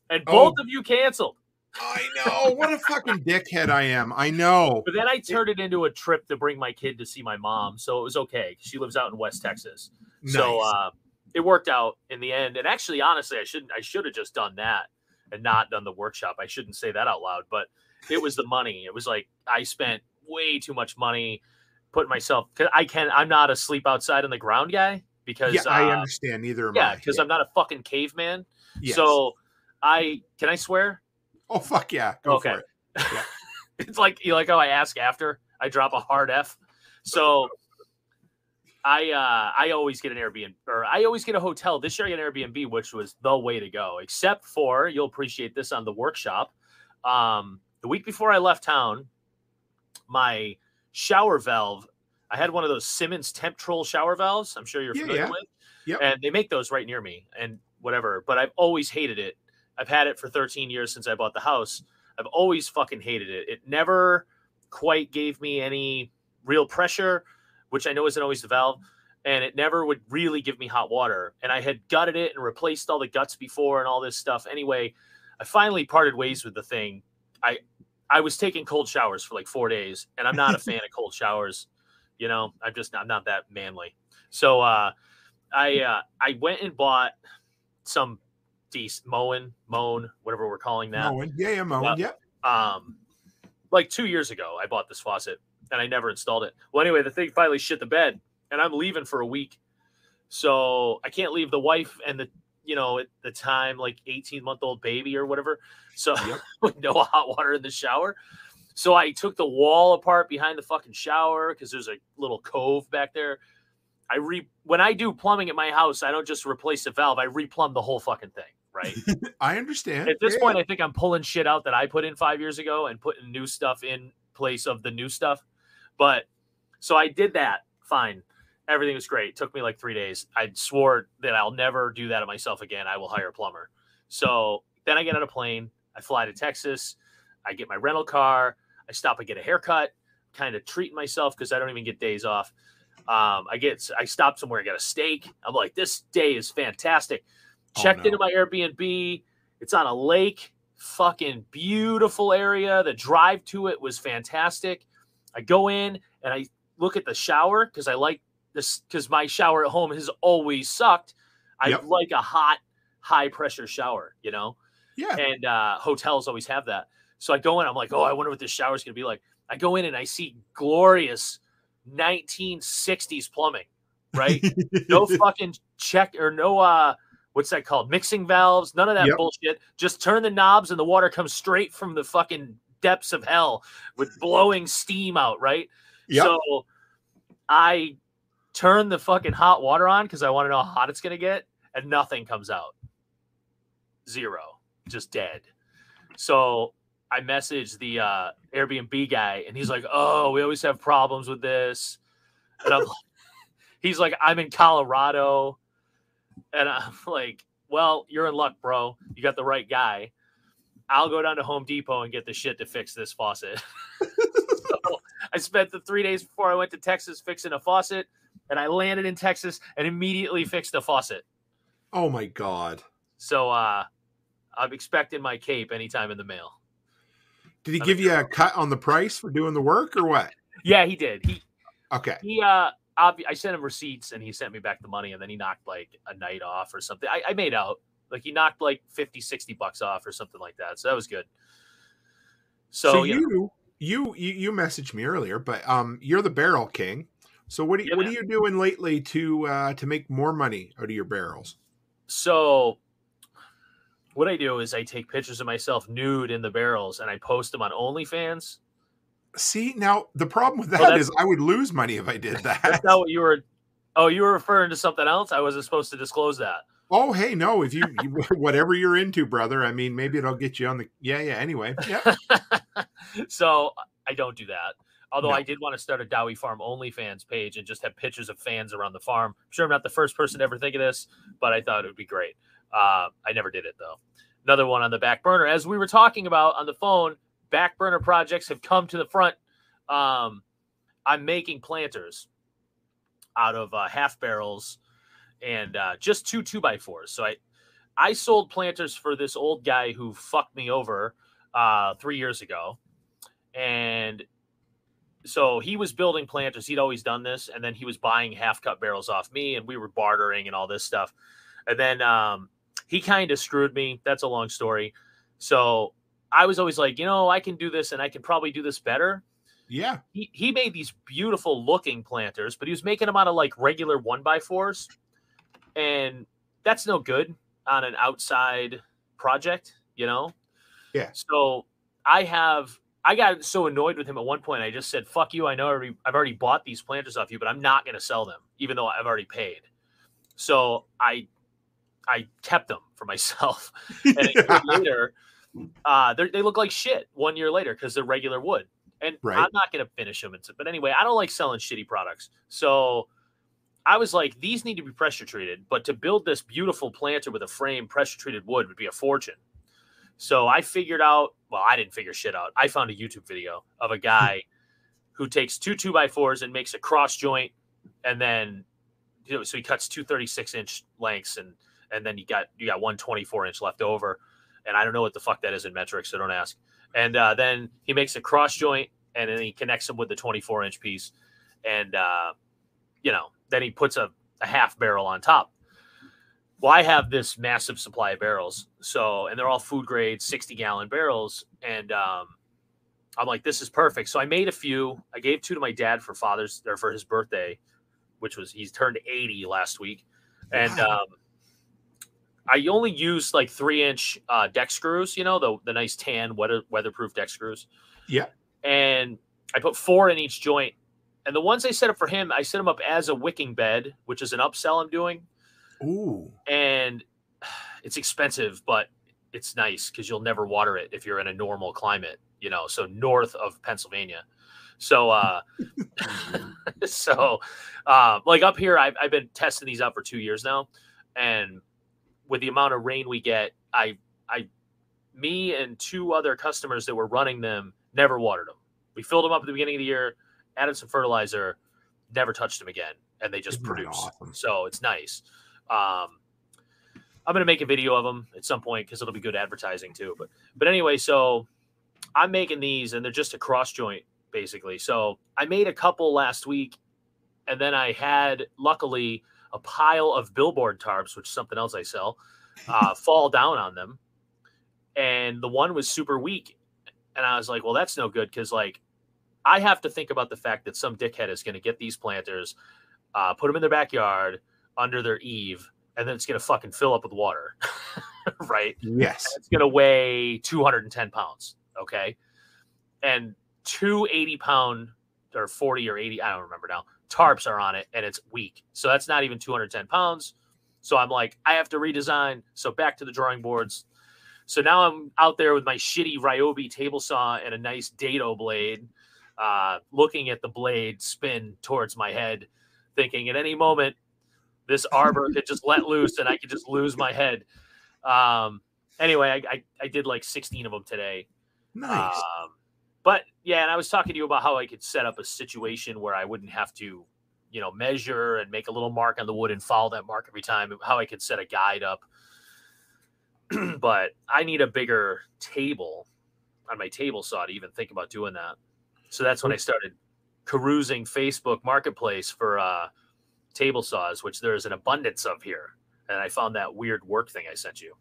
and both of you canceled. I know. What a fucking dickhead I am. I know. But then I turned it into a trip to bring my kid to see my mom, so it was okay. She lives out in West Texas, so it worked out in the end. And actually, honestly, I should have just done that and not done the workshop. I shouldn't say that out loud, but it was the money. It was like I spent way too much money putting myself, because I'm not a sleep outside on the ground guy, because I understand. Neither am I. Yeah, because I'm not a fucking caveman. Yes. So can I swear? Oh fuck yeah. Go for it. Yeah. It's like how I ask after I drop a hard F. So I always get an Airbnb, or I always get a hotel. This year I get an Airbnb, which was the way to go, except for, you'll appreciate this on the workshop. The week before I left town, my shower valve, I had one of those Simmons Temptrol shower valves. I'm sure you're familiar with. Yep. And they make those right near me and whatever, but I've always hated it. I've had it for 13 years since I bought the house. I've always fucking hated it. It never quite gave me any real pressure, which I know isn't always the valve, and it never would really give me hot water. And I had gutted it and replaced all the guts before and all this stuff. Anyway, I finally parted ways with the thing. I was taking cold showers for like 4 days, and I'm not a fan of cold showers. You know, I'm not that manly. So I went and bought some decent Moan, whatever we're calling that. Moan. Yeah, Moan. Like 2 years ago, I bought this faucet, and I never installed it. Well, anyway, the thing finally shit the bed, and I'm leaving for a week. So I can't leave the wife and at the time, like 18-month-old baby or whatever. So with no hot water in the shower. So I took the wall apart behind the fucking shower, because there's a little cove back there. When I do plumbing at my house, I don't just replace the valve. I replumb the whole fucking thing, right? I understand. At this point, I think I'm pulling shit out that I put in 5 years ago and putting new stuff in place of the new stuff. But so I did that. Fine. Everything was great. It took me like 3 days. I swore that I'll never do that to myself again. I will hire a plumber. So then I get on a plane. I fly to Texas. I get my rental car. I stop and get a haircut, kind of treating myself because I don't even get days off. I stopped somewhere, I got a steak. I'm like, this day is fantastic. Checked into my Airbnb. It's on a lake, fucking beautiful area. The drive to it was fantastic. I go in and I look at the shower, because I like this, because my shower at home has always sucked. I like a hot, high pressure shower, Yeah. And hotels always have that. So I go in, I'm like, oh, I wonder what this shower is going to be like. I go in and I see glorious 1960s plumbing, right? No fucking check, or no, what's that called? Mixing valves, none of that bullshit. Just turn the knobs and the water comes straight from the fucking depths of hell with blowing steam out, right? Yep. So I turn the fucking hot water on because I want to know how hot it's going to get, and nothing comes out. Zero. Just dead. So I messaged the Airbnb guy, and he's like, oh, we always have problems with this. And he's like, I'm in Colorado. And I'm like, well, you're in luck, bro. You got the right guy. I'll go down to Home Depot and get the shit to fix this faucet. So I spent the 3 days before I went to Texas fixing a faucet, and I landed in Texas and immediately fixed a faucet. Oh, my God. So I'm expecting my cape anytime in the mail. Did he give you a cut on the price for doing the work, or what? Yeah, he did. I sent him receipts, and he sent me back the money, and then he knocked like a night off or something. I made out. Like he knocked like $50-$60 off or something like that. So that was good. So you messaged me earlier, but you're the barrel king. So what are you doing lately to make more money out of your barrels? So what I do is I take pictures of myself nude in the barrels and I post them on OnlyFans. See, now the problem with that is I would lose money if I did that. That's not what you were Oh, you were referring to something else? I wasn't supposed to disclose that. Oh, hey, no, if you whatever you're into, brother. I mean, maybe it'll get you on the anyway. Yeah. So I don't do that. Although No. I did want to start a Dowie Farm OnlyFans page and just have pictures of fans around the farm. I'm sure I'm not the first person to ever think of this, but I thought it would be great. I never did it, though. Another one on the back burner. As we were talking about on the phone, back burner projects have come to the front. I'm making planters out of half barrels and just 2 2x4s. So I sold planters for this old guy who fucked me over 3 years ago. And so he was building planters. He'd always done this. And then he was buying half cut barrels off me, and we were bartering and all this stuff. And then he kind of screwed me. That's a long story. So I was always like, I can do this and I can probably do this better. Yeah. He made these beautiful looking planters, but he was making them out of like regular 1x4s. And that's no good on an outside project, Yeah. So I got so annoyed with him at one point. I just said, fuck you. I know I've already bought these planters off you, but I'm not going to sell them, even though I've already paid. So I kept them for myself. And a year later, they look like shit 1 year later because they're regular wood. And I'm not going to finish them. But anyway, I don't like selling shitty products. So I was like, these need to be pressure treated. But to build this beautiful planter with a frame, pressure treated wood would be a fortune. So I figured out, well, I didn't figure shit out. I found a YouTube video of a guy who takes 2 2x4s and makes a cross joint. And then, so he cuts 2 36-inch lengths and then you got 1 24-inch left over. And I don't know what the fuck that is in metric, so don't ask. And then he makes a cross joint, and then he connects them with the 24-inch piece. And, then he puts a half barrel on top. Well, I have this massive supply of barrels. And they're all food grade, 60-gallon barrels. And I'm like, this is perfect. So I made a few. I gave 2 to my dad for for his birthday, he's turned 80 last week. And I only used like 3-inch deck screws, the nice tan weatherproof deck screws. Yeah. And I put 4 in each joint. And the ones I set up for him, I set them up as a wicking bed, which is an upsell I'm doing. Ooh. And it's expensive, but it's nice because you'll never water it if you're in a normal climate, so north of Pennsylvania. So, like up here, I've been testing these out for 2 years now. And with the amount of rain we get, me and 2 other customers that were running them never watered them. We filled them up at the beginning of the year, added some fertilizer, never touched them again, and they just produce. Awesome? So it's nice. I'm going to make a video of them at some point because it'll be good advertising too. But anyway, so I'm making these, and they're just a cross joint basically. So I made a couple last week, and then I had, luckily, a pile of billboard tarps, which is something else I sell, fall down on them. And the one was super weak. And I was like, well, that's no good because, like, I have to think about the fact that some dickhead is going to get these planters, put them in their backyard under their eave, and then it's going to fucking fill up with water, right? Yes. And it's going to weigh 210 pounds, okay? And 2 80-pound or 40 or 80, I don't remember now, tarps are on it, and it's weak. So that's not even 210 pounds. So I'm like, I have to redesign. So back to the drawing boards. So now I'm out there with my shitty Ryobi table saw and a nice dado blade, looking at the blade spin towards my head, thinking at any moment this arbor could just let loose and I could just lose my head. Anyway, I did like 16 of them today. Nice. But yeah, and I was talking to you about how I could set up a situation where I wouldn't have to, measure and make a little mark on the wood and follow that mark every time, how I could set a guide up. But I need a bigger table on my table saw to even think about doing that. So that's when I started perusing Facebook Marketplace for table saws, which there's an abundance of here. And I found that weird work thing I sent you.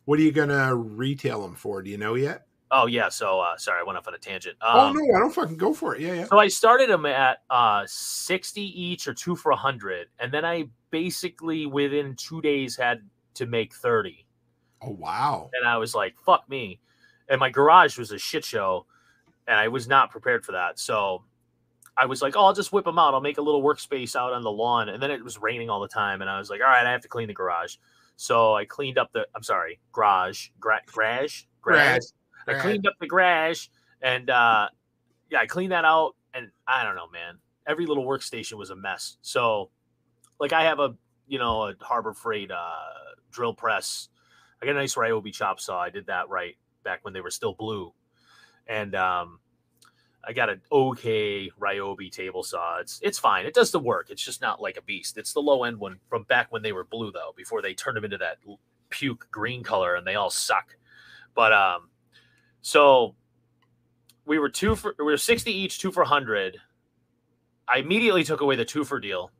What are you going to retail them for? Do you know yet? Oh, yeah. So, sorry, I went off on a tangent. Oh, no, I don't fucking go for it. Yeah. So I started them at 60 each or 2 for $100. And then I basically within 2 days had to make 30. Oh, wow. And I was like, fuck me. And my garage was a shit show, and I was not prepared for that. So I was like, oh, I'll just whip them out. I'll make a little workspace out on the lawn. And then it was raining all the time. And I was like, all right, I have to clean the garage. So I cleaned up garage. I cleaned up the garage and I cleaned that out. And I don't know, man, every little workstation was a mess. So like I have a Harbor Freight drill press. I got a nice Ryobi chop saw. I did that right back when they were still blue. And I got an okay Ryobi table saw. It's fine. It does the work. It's just not like a beast. It's the low end one from back when they were blue though, before they turned them into that puke green color and they all suck. But so we were 60 each, 2 for $100. I immediately took away the 2 for deal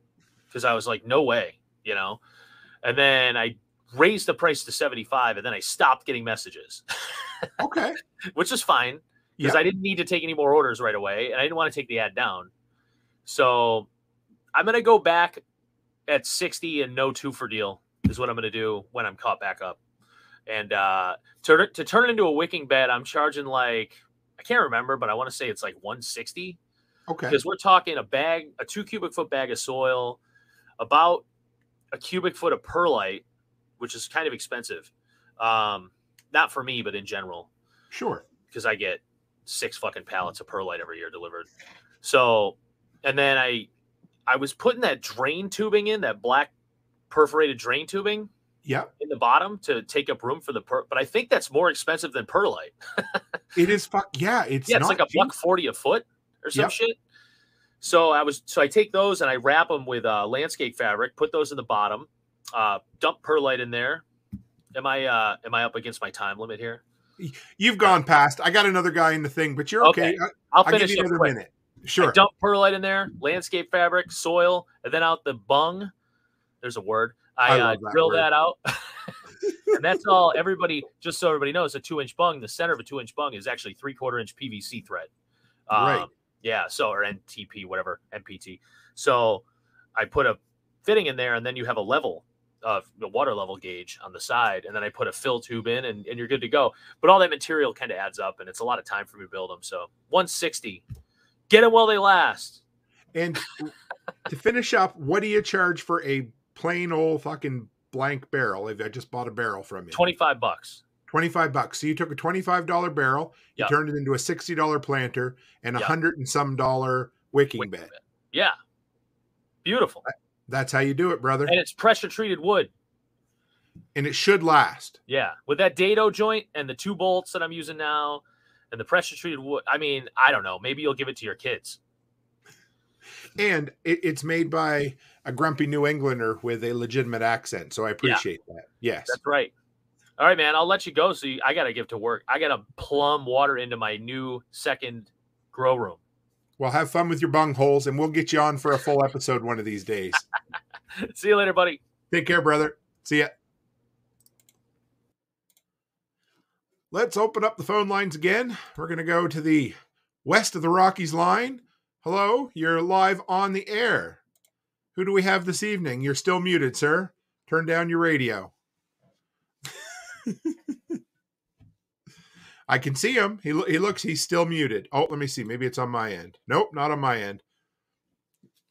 because I was like, no way, And then I raised the price to 75, and then I stopped getting messages. Okay, which is fine. Because I didn't need to take any more orders right away, and I didn't want to take the ad down. So I'm going to go back at 60 and no 2 for deal is what I'm going to do when I'm caught back up. And to turn it into a wicking bed, I'm charging like, I can't remember, but I want to say it's like 160. Okay. Because we're talking a 2 cubic foot bag of soil, about a cubic foot of perlite, which is kind of expensive. Not for me, but in general. Sure. Because I get 6 fucking pallets of perlite every year delivered. So, and then I was putting that drain tubing in, that black perforated drain tubing in the bottom to take up room for but I think that's more expensive than perlite. It is it's like $140 a foot or some shit. So I take those and I wrap them with landscape fabric, put those in the bottom, dump perlite in there. Am I up against my time limit here? You've gone past. I got another guy in the thing, but you're okay. I'll finish give you another minute. Sure. I dump perlite in there, landscape fabric, soil, and then out the bung. There's a word. I drill that out. And that's all. Just so everybody knows, a 2-inch bung, the center of a 2-inch bung is actually 3/4 inch PVC thread. Right. Yeah. So, or NTP, whatever, MPT. So I put a fitting in there, and then you have a level of the water level gauge on the side, and then I put a fill tube in, and you're good to go. But all that material kind of adds up, and it's a lot of time for me to build them. So 160, get them while they last. And to finish up, what do you charge for a plain old fucking blank barrel? If I just bought a barrel from you, $25. $25. So you took a $25 barrel, you turned it into a $60 planter and $100 and some wicking bed. Yeah, beautiful. That's how you do it, brother. And it's pressure treated wood. And it should last. Yeah. With that dado joint and the 2 bolts that I'm using now and the pressure treated wood. I mean, I don't know. Maybe you'll give it to your kids. And it's made by a grumpy New Englander with a legitimate accent. So I appreciate that. Yes. That's right. All right, man. I'll let you go. So I got to get to work. I got to plumb water into my new second grow room. Well, have fun with your bung holes, and we'll get you on for a full episode one of these days. See you later, buddy. Take care, brother. See ya. Let's open up the phone lines again. We're going to go to the west of the Rockies line. Hello, you're live on the air. Who do we have this evening? You're still muted, sir. Turn down your radio. I can see him. He's still muted. Oh, let me see. Maybe it's on my end. Nope, not on my end.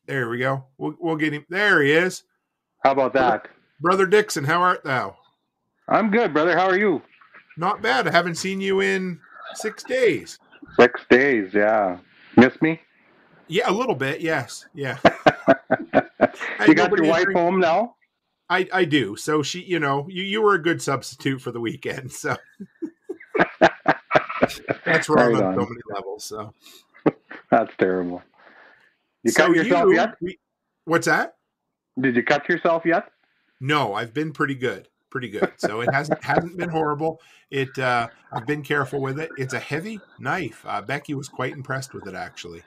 There we go. We'll get him. There he is. How about that? Brother Dixon, how art thou? I'm good, brother. How are you? Not bad. I haven't seen you in 6 days. 6 days, yeah. Miss me? Yeah, a little bit, yes. Yeah. You got your wife home now? I do. So she, you were a good substitute for the weekend, so that's wrong on so many levels. So that's terrible. You cut yourself yet? What's that? Did you cut yourself yet? No, I've been pretty good. So it hasn't been horrible. I've been careful with it. It's a heavy knife. Becky was quite impressed with it, actually.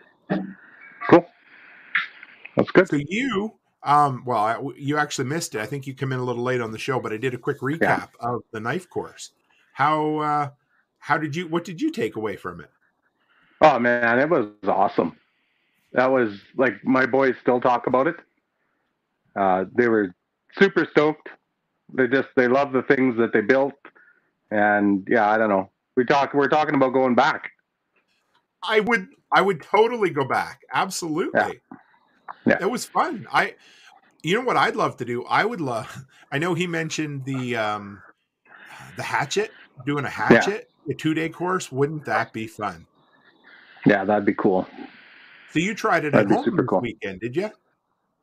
Cool. That's good. So you actually missed it. I think you come in a little late on the show, but I did a quick recap of the knife course. What did you take away from it? Oh man, it was awesome. That was like, my boys still talk about it. They were super stoked. They love the things that they built. And yeah, I don't know. We're talking about going back. I would I would totally go back. Absolutely. Yeah. It was fun. You know what I'd love to do? I know he mentioned the hatchet, doing a hatchet, a 2-day course. Wouldn't that be fun? Yeah, that'd be cool. So you tried it That'd at be home super this cool. weekend, did you?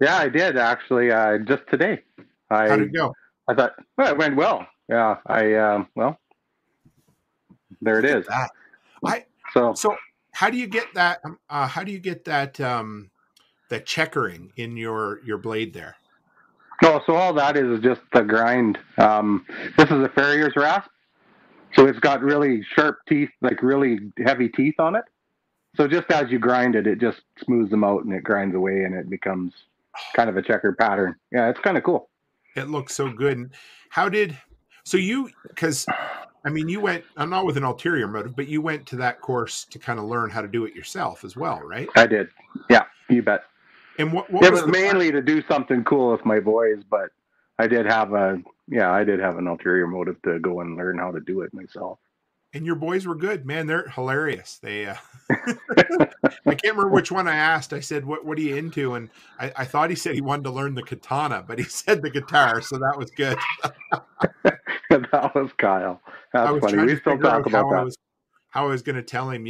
Yeah, I did actually. Just today. How'd it go? I thought, well, it went well. Yeah, well, there it is. So how do you get that? How do you get that that checkering in your blade there? No, so all that is just the grind. This is a farrier's rasp, so it's got really sharp teeth, like really heavy teeth on it. So just as you grind it, it just smooths them out and it grinds away and it becomes kind of a checker pattern. Yeah, it's kind of cool. It looks so good. Because I mean, you went, I'm not with an ulterior motive, but you went to that course to kind of learn how to do it yourself as well, right? I did. Yeah, you bet. And what it was mainly to do something cool with my boys, but I did have an ulterior motive to go and learn how to do it myself. And your boys were good, man. They're hilarious. They, I can't remember which one I asked. I said, what are you into? And I thought he said he wanted to learn the katana, but he said the guitar. So that was good. That was Kyle. That's funny. We still talk about that. How I was going to tell him,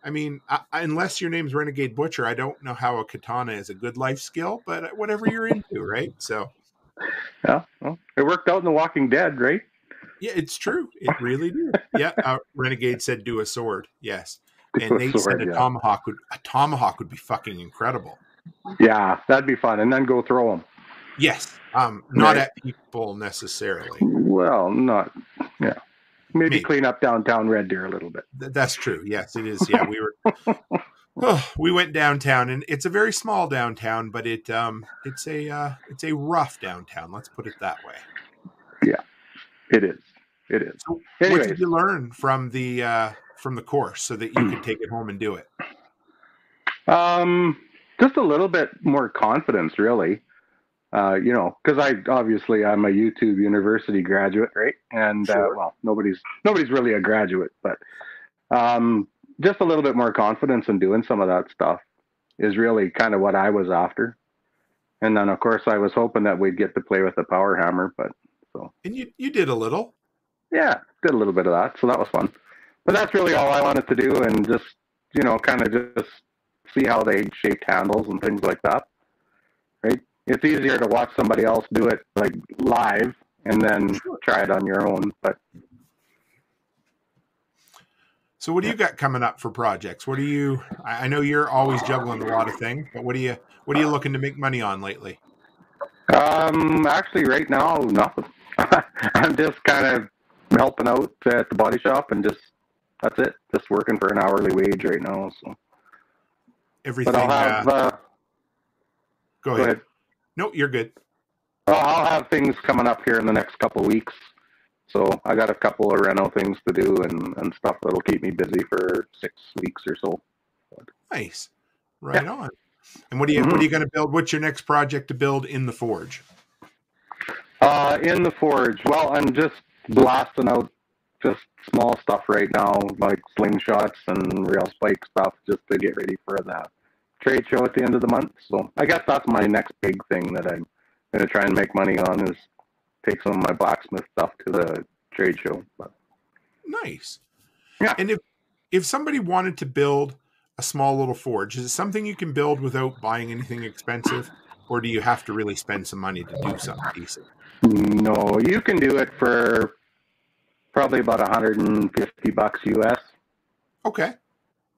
I mean, unless your name's Renegade Butcher, I don't know how a katana is a good life skill, but whatever you're into, right? So, yeah, well, it worked out in The Walking Dead, right? Yeah, it's true. It really did. Yeah, Renegade said do a sword. Yes, and Nate said a tomahawk would be fucking incredible. Yeah, that'd be fun, and then go throw them. Yes, not at people necessarily. Well, not. Yeah. Maybe clean up downtown Red Deer a little bit. That's true. Yes, it is. Yeah, we went downtown, and it's a very small downtown, but it's a rough downtown. Let's put it that way. Yeah, it is. It is. So what did you learn from the course so that you could take it home and do it? Just a little bit more confidence, really. Because I'm a YouTube University graduate, right? And well, nobody's really a graduate, but just a little bit more confidence in doing some of that stuff is really kind of what I was after. And then, of course, I was hoping that we'd get to play with the power hammer, but so. And you did a little. Yeah, did a little bit of that, so that was fun. But that's really all I wanted to do, and just kind of just see how they shaped handles and things like that, right? It's easier to watch somebody else do it like live and then try it on your own. But so, what do you got coming up for projects? What do you? I know you're always juggling a lot of things, but what are you looking to make money on lately? Actually, right now, nothing. I'm just kind of helping out at the body shop, and that's it. Just working for an hourly wage right now. So everything. But I'll have. Go ahead. No, you're good. I'll have things coming up here in the next couple of weeks. So I got a couple of reno things to do and stuff that'll keep me busy for 6 weeks or so. Nice. Right on. And what are you going to build? What's your next project to build in the forge? In the forge. Well, I'm just blasting out just small stuff right now, like slingshots and rail spike stuff, just to get ready for that trade show at the end of the month. So I guess that's my next big thing that I'm going to try and make money on, is take some of my blacksmith stuff to the trade show. But nice. Yeah. And if somebody wanted to build a small little forge, is it something you can build without buying anything expensive, or do you have to really spend some money to do something decent? No, you can do it for probably about $150 US. Okay.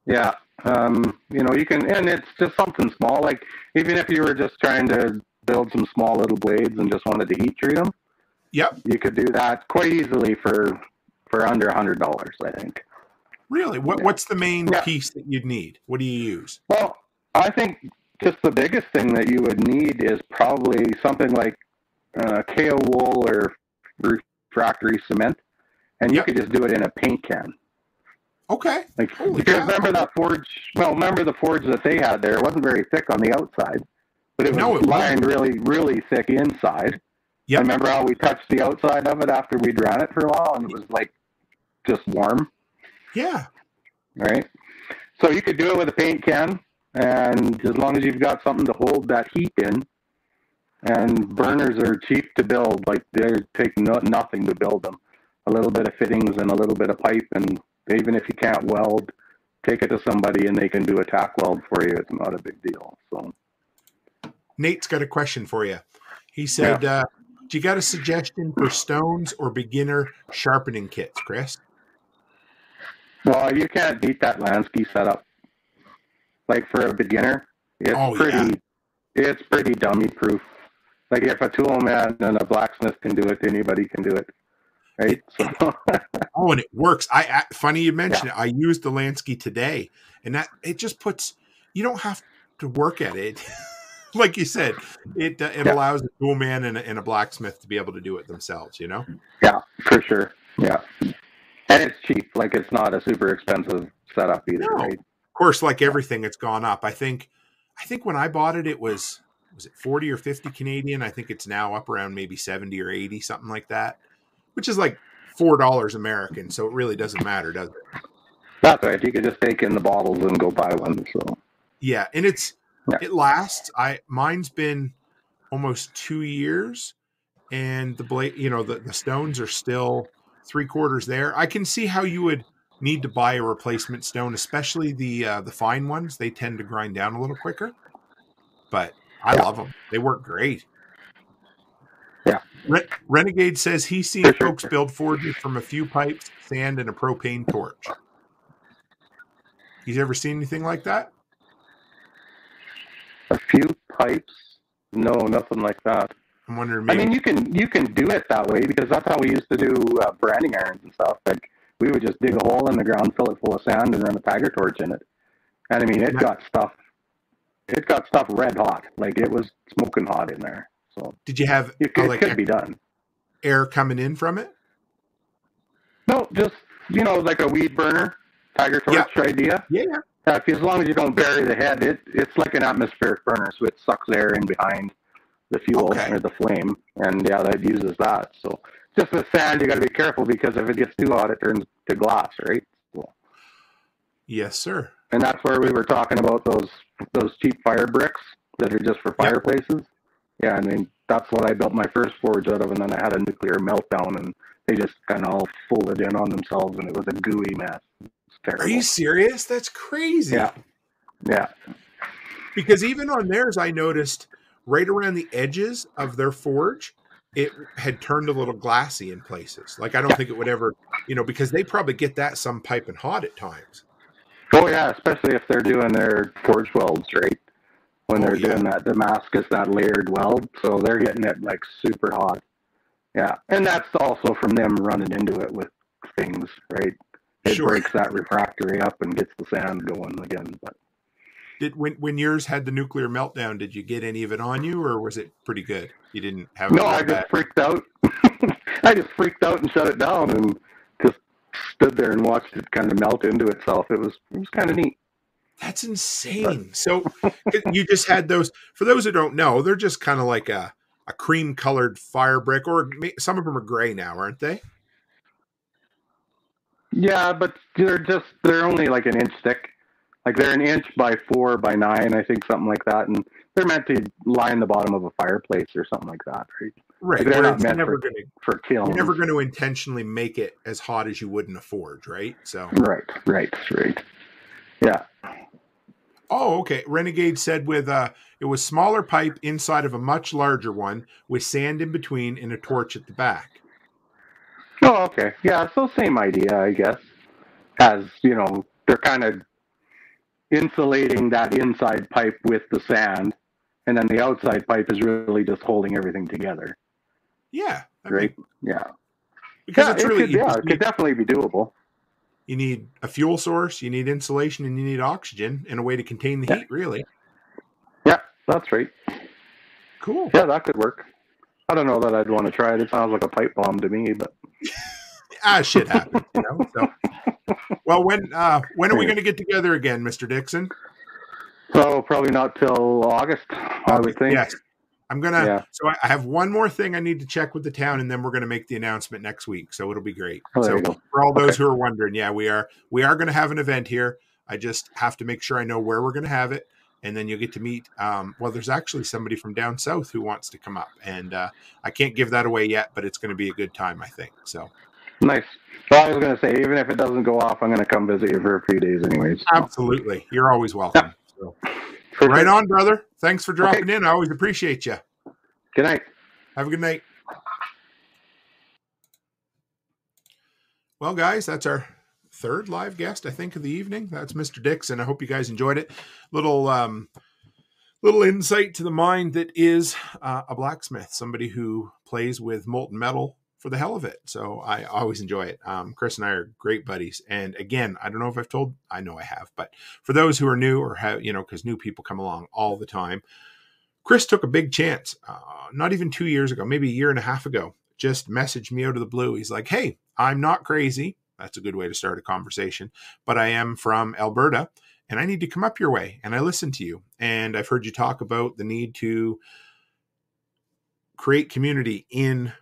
Yeah. You can, and it's just something small. Like, even if you were just trying to build some small little blades and just wanted to heat treat them, yep, you could do that quite easily for under $100, I think. Really? What's the main piece that you'd need? What do you use? Well, I think just the biggest thing that you would need is probably something like KO wool or refractory cement, and you could just do it in a paint can. Okay. Like, because remember that forge? Well, remember the forge that they had there? It wasn't very thick on the outside, but it was lined really, really thick inside. Yeah. I remember how we touched the outside of it after we'd ran it for a while, and it was like just warm. Yeah. Right. So you could do it with a paint can, and as long as you've got something to hold that heat in, and burners are cheap to build, like they take nothing to build them. A little bit of fittings and a little bit of pipe, and even if you can't weld, take it to somebody and they can do a tack weld for you. It's not a big deal. So Nate's got a question for you. He said, do you got a suggestion for stones or beginner sharpening kits, Chris? Well, you can't beat that Lansky setup. Like for a beginner, it's pretty dummy proof. Like if a tool man and a blacksmith can do it, anybody can do it. Right? And it works. Funny you mentioned it. I used the Lansky today, and that it just puts, you don't have to work at it. Like you said, it allows a tool man and a blacksmith to be able to do it themselves, you know? Yeah, for sure. Yeah. And it's cheap. Like it's not a super expensive setup either, right? Of course, like everything, it's gone up. I think when I bought it, it was it 40 or 50 Canadian? I think it's now up around maybe 70 or 80, something like that, which is like $4 American. So it really doesn't matter, does it? That's right. You could just take in the bottles and go buy one. So yeah, and it lasts. Mine's been almost 2 years, and the blade, the stones are still 3/4 there. I can see how you would need to buy a replacement stone, especially the fine ones. They tend to grind down a little quicker, but I love them. They work great. Yeah. Renegade says he's seen folks build forges from a few pipes, sand, and a propane torch. He's ever seen anything like that? A few pipes? No, nothing like that. I'm wondering. I mean, you can do it that way because that's how we used to do branding irons and stuff. Like we would just dig a hole in the ground, fill it full of sand, and run a tiger torch in it. And I mean, it got stuff red hot. Like it was smoking hot in there. So did you have it could be done? Air coming in from it? No, just like a weed burner, tiger torch idea. Yeah. As long as you don't bury the head, it's like an atmospheric burner, so it sucks air in behind the fuel or the flame, and that uses that. So just with sand, you got to be careful because if it gets too hot, it turns to glass, right? So, yes, sir. And that's where we were talking about those cheap fire bricks that are just for fireplaces. Yeah, I mean that's what I built my first forge out of, and then I had a nuclear meltdown, and they just kind of all folded in on themselves, and it was a gooey mess. It's terrible. Are you serious? That's crazy. Yeah. Because even on theirs, I noticed right around the edges of their forge, it had turned a little glassy in places. Like I don't think it would ever, because they probably get that some piping hot at times. Oh yeah, especially if they're doing their forge welds, right? When they're doing that Damascus, that layered weld, so they're getting it like super hot. Yeah, and that's also from them running into it with things, right? It breaks that refractory up and gets the sand going again. But when yours had the nuclear meltdown, did you get any of it on you, or was it pretty good? You didn't have no. I just freaked out. I just freaked out and shut it down, and just stood there and watched it kind of melt into itself. It was kind of neat. That's insane. So you just had those. For those who don't know, they're just kind of like a cream-colored fire brick, or some of them are gray now, aren't they? Yeah, but they're only like an inch thick. Like they're 1 inch by 4 by 9, I think, something like that, and they're meant to line the bottom of a fireplace or something like that, right? Right. Like they're not meant for kilns. You're never going to intentionally make it as hot as you would in a forge, right? So. Right. Yeah. Oh, okay. Renegade said it was smaller pipe inside of a much larger one with sand in between and a torch at the back. Oh, okay. Yeah, so same idea, I guess. As, they're kind of insulating that inside pipe with the sand, and then the outside pipe is really just holding everything together. Yeah. Right? Yeah. Because it's really easy. It could definitely be doable. You need a fuel source, you need insulation, and you need oxygen and a way to contain the heat, really. Yeah, that's right. Cool. Yeah, that could work. I don't know that I'd want to try it. It sounds like a pipe bomb to me, but shit happens, So, well, when are we going to get together again, Mr. Dixon? Oh, probably not till August, I would think. Yes. I'm going to, so I have one more thing I need to check with the town, and then we're going to make the announcement next week. So it'll be great. Oh, so for all those who are wondering, we are going to have an event here. I just have to make sure I know where we're going to have it. And then you'll get to meet, well, there's actually somebody from down south who wants to come up. And I can't give that away yet, but it's going to be a good time, I think. So nice. Well, I was going to say, even if it doesn't go off, I'm going to come visit you for a few days anyways. So. Absolutely. You're always welcome. Yeah. So, right on, brother. Thanks for dropping in. I always appreciate you. Good night. Have a good night. Well, guys, that's our third live guest, I think, of the evening. That's Mr. Dixon. I hope you guys enjoyed it. Little insight to the mind that is a blacksmith, somebody who plays with molten metal for the hell of it. So I always enjoy it. Chris and I are great buddies. And again, I don't know if I've told, I know I have, but for those who are new or have, because new people come along all the time, Chris took a big chance, not even 2 years ago, maybe a year and a half ago, just messaged me out of the blue. He's like, hey, I'm not crazy. That's a good way to start a conversation, but I am from Alberta and I need to come up your way. And I listened to you and I've heard you talk about the need to create community in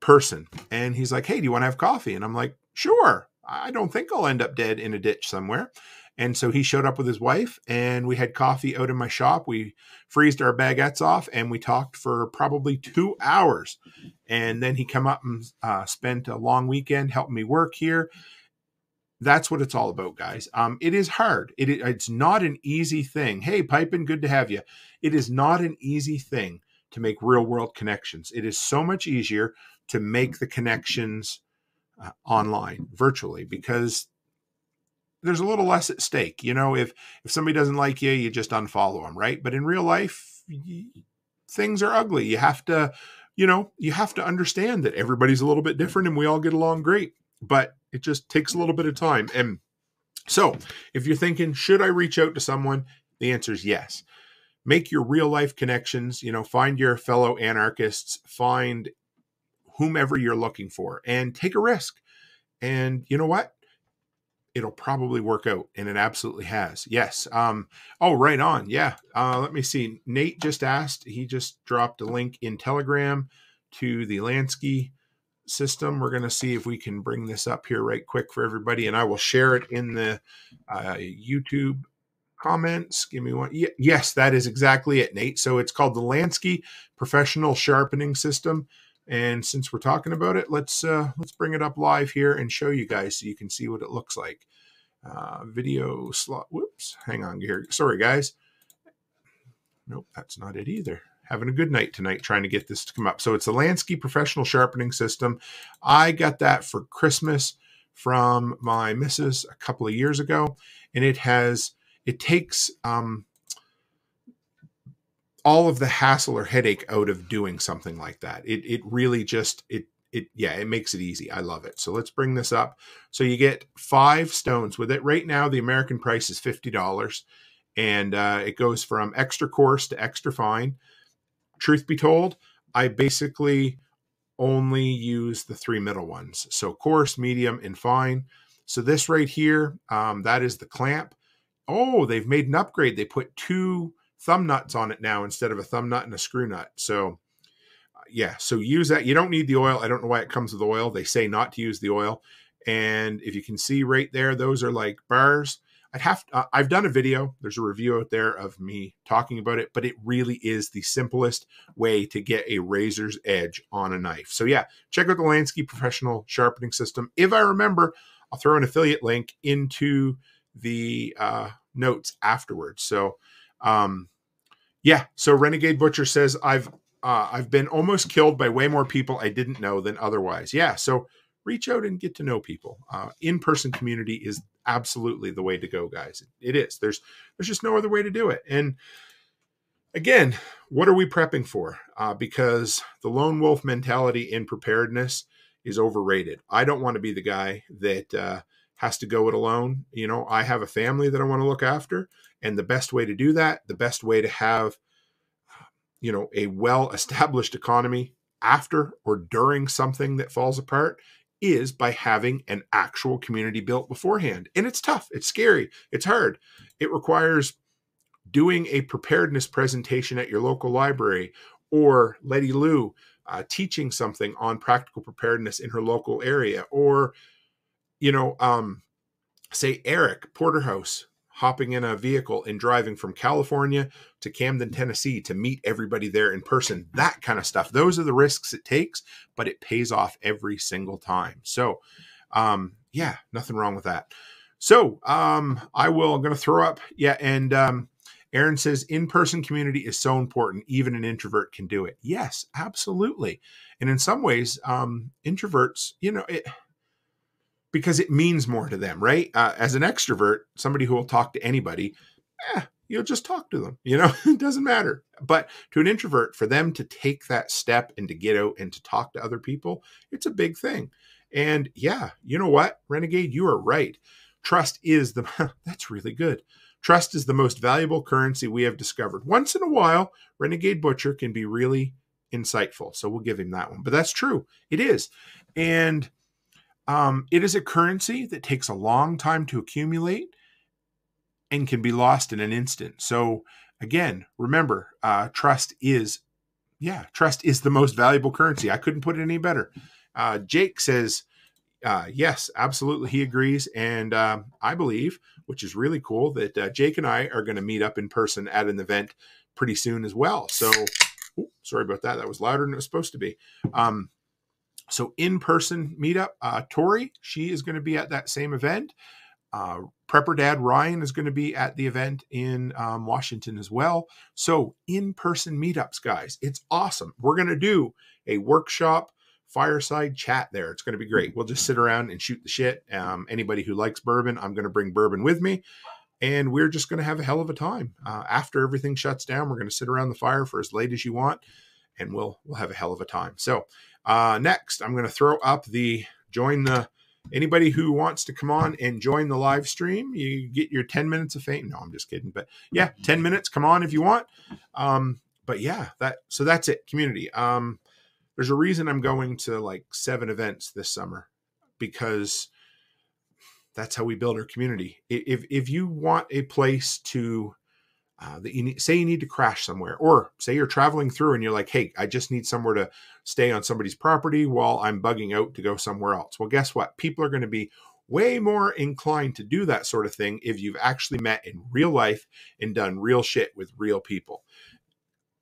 person. And he's like, hey, do you want to have coffee? And I'm like, sure. I don't think I'll end up dead in a ditch somewhere. And so he showed up with his wife and we had coffee out in my shop. We freezed our baguettes off and we talked for probably 2 hours. And then he come up and spent a long weekend helping me work here. That's what it's all about, guys. It is hard. It's not an easy thing. Hey, Pipin, good to have you. It is not an easy thing to make real world connections. It is so much easier to make the connections online, virtually, because there's a little less at stake. If somebody doesn't like you, you just unfollow them, right? But in real life, things are ugly. You have to understand that everybody's a little bit different and we all get along great, but it just takes a little bit of time. And so if you're thinking, should I reach out to someone? The answer is yes. Make your real life connections, find your fellow anarchists, find whomever you're looking for and take a risk. And you know what? It'll probably work out, and it absolutely has. Yes. Right on. Yeah. Let me see. Nate just asked. He just dropped a link in Telegram to the Lansky system. We're going to see if we can bring this up here right quick for everybody, and I will share it in the YouTube comments. Give me one. Yes, that is exactly it, Nate. So it's called the Lansky Professional Sharpening System. And since we're talking about it, let's bring it up live here and show you guys so you can see what it looks like. Video slot. Whoops. Hang on here. Sorry, guys. Nope, that's not it either. Having a good night tonight trying to get this to come up. So it's the Lansky Professional Sharpening System. I got that for Christmas from my missus a couple of years ago. And it takes all of the hassle or headache out of doing something like that. It really just, it makes it easy. I love it. So let's bring this up. So you get 5 stones with it. Right now, the American price is $50. And it goes from extra coarse to extra fine. Truth be told, I basically only use the 3 middle ones. So coarse, medium, and fine. So this right here, that is the clamp. Oh, they've made an upgrade. They put 2 thumb nuts on it now instead of a thumb nut and a screw nut. So so use that. You don't need the oil. I don't know why it comes with oil. They say not to use the oil. And if you can see right there, those are like bars. I've done a video. There's a review out there of me talking about it, but it really is the simplest way to get a razor's edge on a knife. So check out the Lansky Professional Sharpening System. If I remember, I'll throw an affiliate link into the notes afterwards. So, so Renegade Butcher says, I've been almost killed by way more people I didn't know than otherwise. Yeah. So reach out and get to know people. In-person community is absolutely the way to go, guys. It is. There's just no other way to do it. And again, what are we prepping for? Because the lone wolf mentality in preparedness is overrated. I don't want to be the guy that has to go it alone. I have a family that I want to look after. And the best way to do that, the best way to have, a well-established economy after or during something that falls apart is by having an actual community built beforehand. And it's tough. It's scary. It's hard. It requires doing a preparedness presentation at your local library, or Letty Lou teaching something on practical preparedness in her local area, or, say Eric Porterhouse hopping in a vehicle and driving from California to Camden, Tennessee to meet everybody there in person, that kind of stuff. Those are the risks it takes, but it pays off every single time. So, yeah, nothing wrong with that. So, I'm going to throw up. Yeah. And, Aaron says in-person community is so important. Even an introvert can do it. Yes, absolutely. And in some ways, introverts, because it means more to them, right? As an extrovert, somebody who will talk to anybody, you'll just talk to them, it doesn't matter. But to an introvert, for them to take that step and to get out and to talk to other people, it's a big thing. And yeah, you know what, Renegade, you are right. Trust is that's really good. Trust is the most valuable currency we have discovered. Once in a while, Renegade Butcher can be really insightful. So we'll give him that one. But that's true. It is. And it is a currency that takes a long time to accumulate and can be lost in an instant. So again, remember, trust is the most valuable currency. I couldn't put it any better. Jake says, yes, absolutely. He agrees. And I believe, which is really cool, that Jake and I are going to meet up in person at an event pretty soon as well. So, sorry about that. That was louder than it was supposed to be. So in-person meetup, Tori, she is going to be at that same event. Prepper Dad Ryan is going to be at the event in Washington as well. So in-person meetups, guys, it's awesome. We're going to do a workshop fireside chat there. It's going to be great. We'll just sit around and shoot the shit. Anybody who likes bourbon, I'm going to bring bourbon with me. And we're just going to have a hell of a time. After everything shuts down, we're going to sit around the fire for as late as you want. And we'll have a hell of a time. So next, I'm going to throw up anybody who wants to come on and join the live stream. You get your 10 minutes of fame. No, I'm just kidding. But yeah, 10 minutes. Come on if you want. But yeah, that's it. Community. There's a reason I'm going to like 7 events this summer, because that's how we build our community. If you want a place to, that you need to crash somewhere, or say you're traveling through and you're like, hey, I just need somewhere to stay on somebody's property while I'm bugging out to go somewhere else. Well, guess what? People are going to be way more inclined to do that sort of thing if you've actually met in real life and done real shit with real people.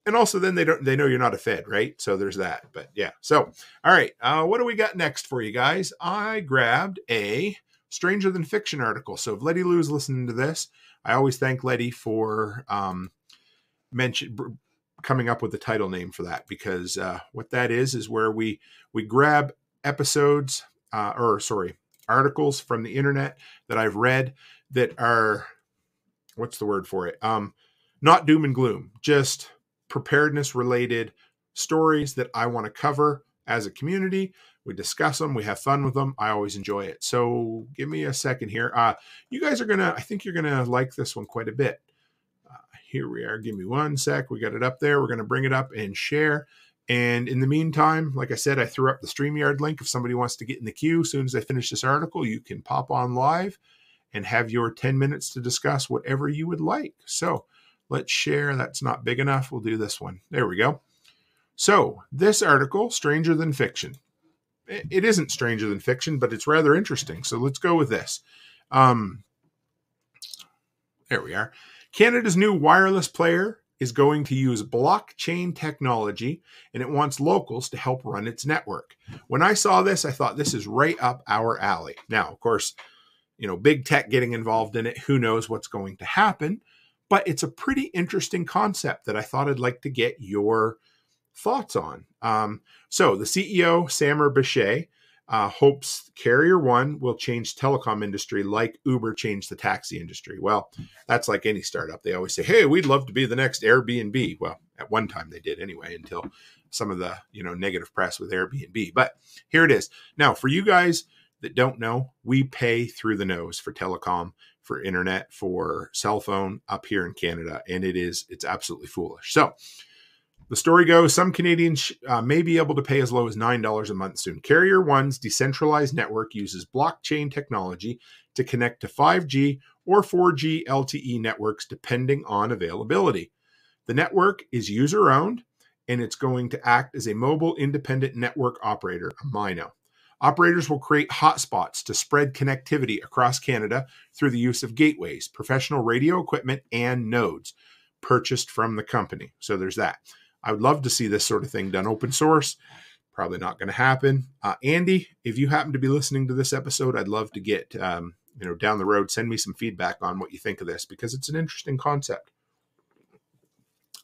And also then they know you're not a Fed, right? So there's that. But yeah. So, all right. What do we got next for you guys? I grabbed a Stranger Than Fiction article. So if Letty Lou's listening to this, I always thank Letty for coming up with the title name for that, because what that is where we grab articles from the internet that I've read that are, what's the word for it? Not doom and gloom, just preparedness related stories that I want to cover as a community. We discuss them. We have fun with them. I always enjoy it. So give me a second here. You guys I think you're going to like this one quite a bit. Here we are. Give me one sec. We got it up there. We're going to bring it up and share. And in the meantime, like I said, I threw up the StreamYard link. If somebody wants to get in the queue, as soon as I finish this article, you can pop on live and have your 10 minutes to discuss whatever you would like. So let's share. That's not big enough. We'll do this one. There we go. So this article, Stranger Than Fiction. It isn't stranger than fiction, but it's rather interesting. So let's go with this. There we are. Canada's new wireless player is going to use blockchain technology, and it wants locals to help run its network. When I saw this, I thought this is right up our alley. Now, of course, big tech getting involved in it, who knows what's going to happen, but it's a pretty interesting concept that I thought I'd like to get your thoughts on. So the CEO, Samer Bichet, hopes Carrier One will change telecom industry like Uber changed the taxi industry. Well, that's like any startup. They always say, hey, we'd love to be the next Airbnb. Well, at one time they did anyway, until some of the negative press with Airbnb. But here it is. Now, for you guys that don't know, we pay through the nose for telecom, for internet, for cell phone up here in Canada, and it's absolutely foolish. So the story goes, some Canadians may be able to pay as low as $9 a month soon. Carrier One's decentralized network uses blockchain technology to connect to 5G or 4G LTE networks depending on availability. The network is user-owned, and it's going to act as a mobile independent network operator, a MINO. Operators will create hotspots to spread connectivity across Canada through the use of gateways, professional radio equipment, and nodes purchased from the company. So there's that. I would love to see this sort of thing done open source. Probably not going to happen. Andy, if you happen to be listening to this episode, I'd love to get, down the road, send me some feedback on what you think of this, because it's an interesting concept.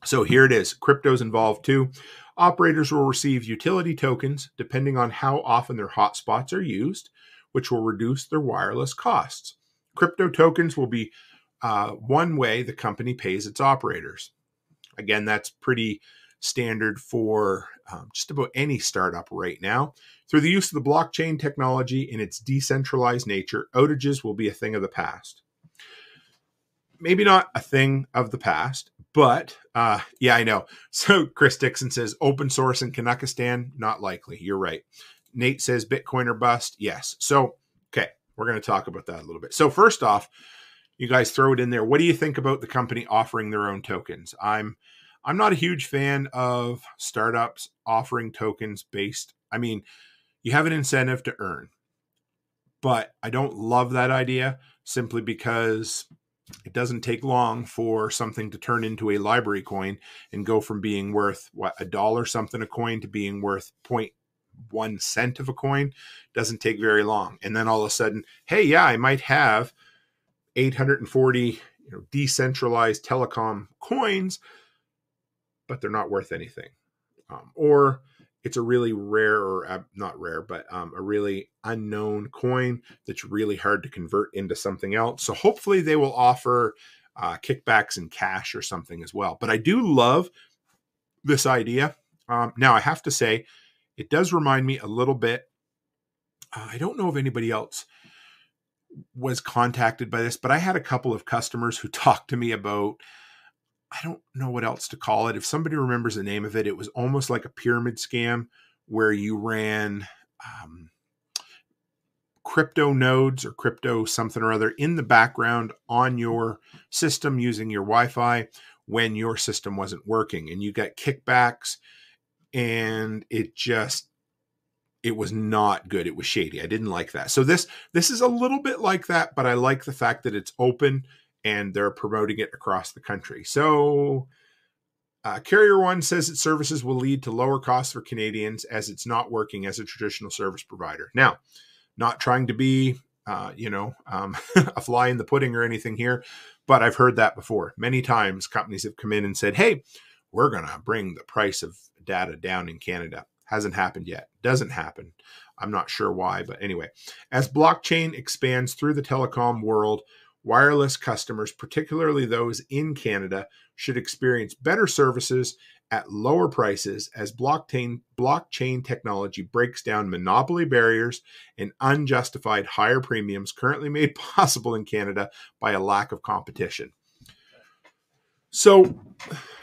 So here it is. Crypto's involved too. Operators will receive utility tokens depending on how often their hotspots are used, which will reduce their wireless costs. Crypto tokens will be one way the company pays its operators. Again, that's pretty standard for just about any startup right now. Through the use of the blockchain technology in its decentralized nature, outages will be a thing of the past. Maybe not a thing of the past, but yeah, I know. So Chris Dixon says open source in Kanakistan, not likely. You're right. Nate says Bitcoin or bust. Yes. So, okay, we're going to talk about that a little bit. So first off, you guys throw it in there. What do you think about the company offering their own tokens? I'm not a huge fan of startups offering tokens based. I mean, you have an incentive to earn, but I don't love that idea simply because it doesn't take long for something to turn into a library coin and go from being worth $1 something a coin to being worth 0.1 cent of a coin. Doesn't take very long. And then all of a sudden, hey, yeah, I might have 840 decentralized telecom coins, but they're not worth anything. Or it's a really rare, or not rare, but a really unknown coin that's really hard to convert into something else. So hopefully they will offer kickbacks in cash or something as well. But I do love this idea. Now, I have to say, it does remind me a little bit. I don't know if anybody else was contacted by this, but I had a couple of customers who talked to me about, I don't know what else to call it. If somebody remembers the name of it, it was almost like a pyramid scam where you ran crypto nodes or crypto something or other in the background on your system using your Wi-Fi when your system wasn't working, and you got kickbacks, and it was not good. It was shady. I didn't like that. So this is a little bit like that, but I like the fact that it's open and they're promoting it across the country. So Carrier One says its services will lead to lower costs for Canadians as it's not working as a traditional service provider. Now, not trying to be, a fly in the pudding or anything here, but I've heard that before. Many times companies have come in and said, hey, we're going to bring the price of data down in Canada. Hasn't happened yet. Doesn't happen. I'm not sure why, but anyway. As blockchain expands through the telecom world, wireless customers, particularly those in Canada, should experience better services at lower prices as blockchain technology breaks down monopoly barriers and unjustified higher premiums currently made possible in Canada by a lack of competition. So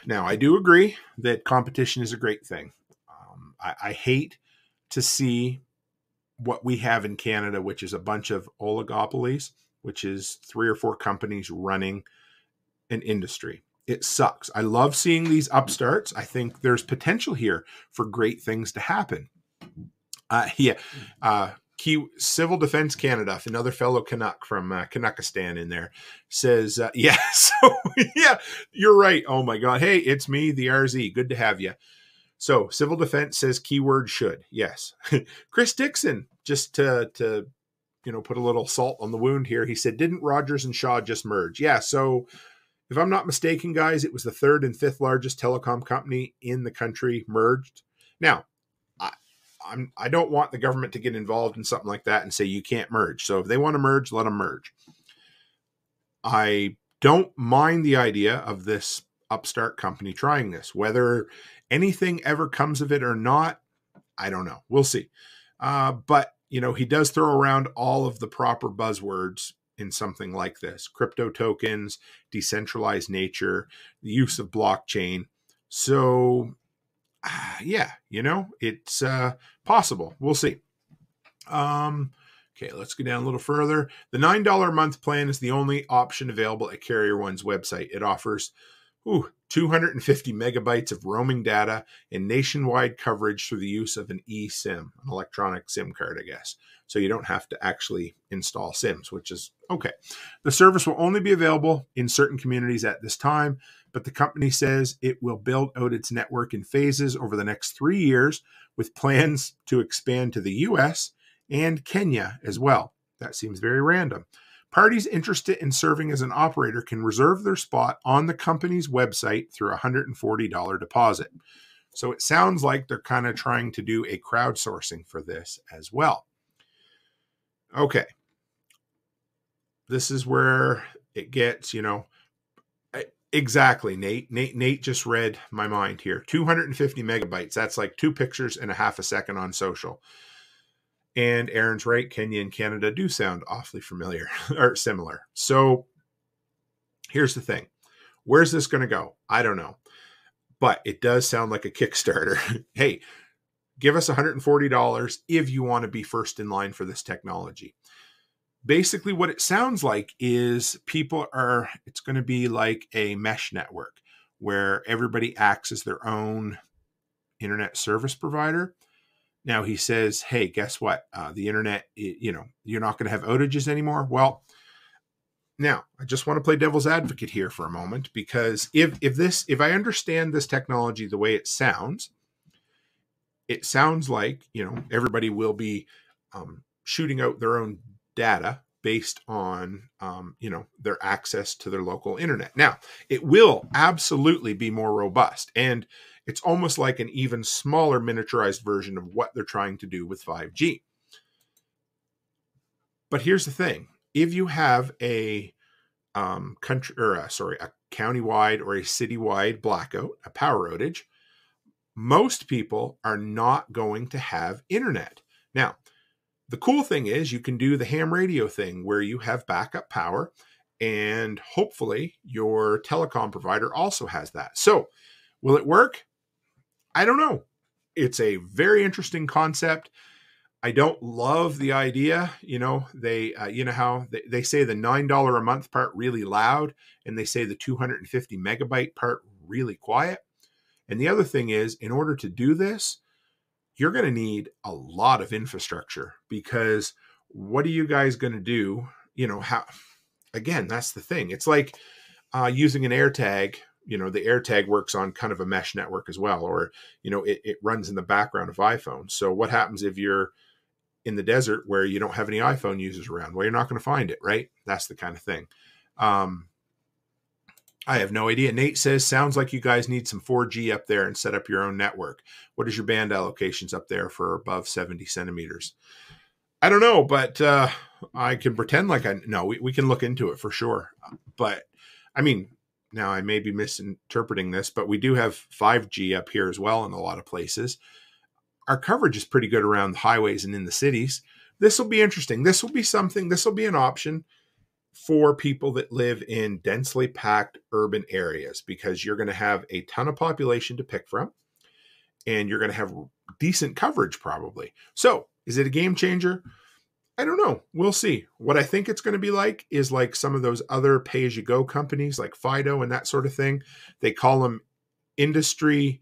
now I do agree that competition is a great thing. I hate to see what we have in Canada, which is a bunch of oligopolies, which is 3 or 4 companies running an industry. It sucks. I love seeing these upstarts. I think there's potential here for great things to happen. Civil Defense Canada, another fellow Canuck from Kanakistan in there, says, so yeah, you're right. Oh my God. Hey, it's me, the RZ. Good to have you. So Civil Defense says keyword should. Yes. Chris Dixon, just to put a little salt on the wound here. He said, didn't Rogers and Shaw just merge? Yeah. So if I'm not mistaken, guys, it was the 3rd and 5th largest telecom company in the country merged. Now, I don't want the government to get involved in something like that and say you can't merge. So if they want to merge, let them merge. I don't mind the idea of this upstart company trying this. Whether anything ever comes of it or not, I don't know. We'll see. But, he does throw around all of the proper buzzwords in something like this. Crypto tokens, decentralized nature, the use of blockchain. So, yeah, it's possible. We'll see. Okay, let's go down a little further. The $9 a month plan is the only option available at Carrier One's website. It offers 250 megabytes of roaming data and nationwide coverage through the use of an eSIM, an electronic SIM card, I guess. So you don't have to actually install SIMs, which is okay. The service will only be available in certain communities at this time, but the company says it will build out its network in phases over the next 3 years, with plans to expand to the U.S. and Kenya as well. That seems very random. Parties interested in serving as an operator can reserve their spot on the company's website through a $140 deposit. So it sounds like they're kind of trying to do a crowdsourcing for this as well. Okay. This is where it gets, exactly, Nate. Nate just read my mind here. 250 megabytes. That's like 2 pictures and a half a second on social. And Aaron's right. Kenya and Canada do sound awfully familiar or similar. So here's the thing. Where's this going to go? I don't know. But it does sound like a Kickstarter. Hey, give us $140 if you want to be first in line for this technology. Basically, what it sounds like is it's going to be like a mesh network where everybody acts as their own internet service provider. Now he says, hey, guess what? The internet, you're not going to have outages anymore. Well, now I just want to play devil's advocate here for a moment, because if I understand this technology the way it sounds like, everybody will be shooting out their own data based on, their access to their local internet. Now, it will absolutely be more robust, and it's almost like an even smaller miniaturized version of what they're trying to do with 5G. But here's the thing. If you have a countywide or a citywide blackout, a power outage, most people are not going to have internet. Now, the cool thing is you can do the ham radio thing where you have backup power, and hopefully your telecom provider also has that. So will it work? I don't know. It's a very interesting concept. I don't love the idea. They how they say the $9 a month part really loud, and they say the 250 megabyte part really quiet. And the other thing is, in order to do this, you're going to need a lot of infrastructure, because what are you guys going to do? Again, that's the thing. It's like using an AirTag. The AirTag works on kind of a mesh network as well, or, it runs in the background of iPhone. So what happens if you're in the desert where you don't have any iPhone users around? Well, you're not going to find it, right? That's the kind of thing. I have no idea. Nate says, sounds like you guys need some 4G up there and set up your own network. What is your band allocations up there for above 70 centimeters? I don't know, but I can pretend like we can look into it for sure. But I mean, now I may be misinterpreting this, but we do have 5G up here as well in a lot of places. Our coverage is pretty good around the highways and in the cities. This will be interesting. This will be an option for people that live in densely packed urban areas, because you're going to have a ton of population to pick from, and you're going to have decent coverage probably. So is it a game changer? I don't know. We'll see. What I think it's going to be like is like some of those other pay-as-you-go companies like Fido and that sort of thing. They call them industry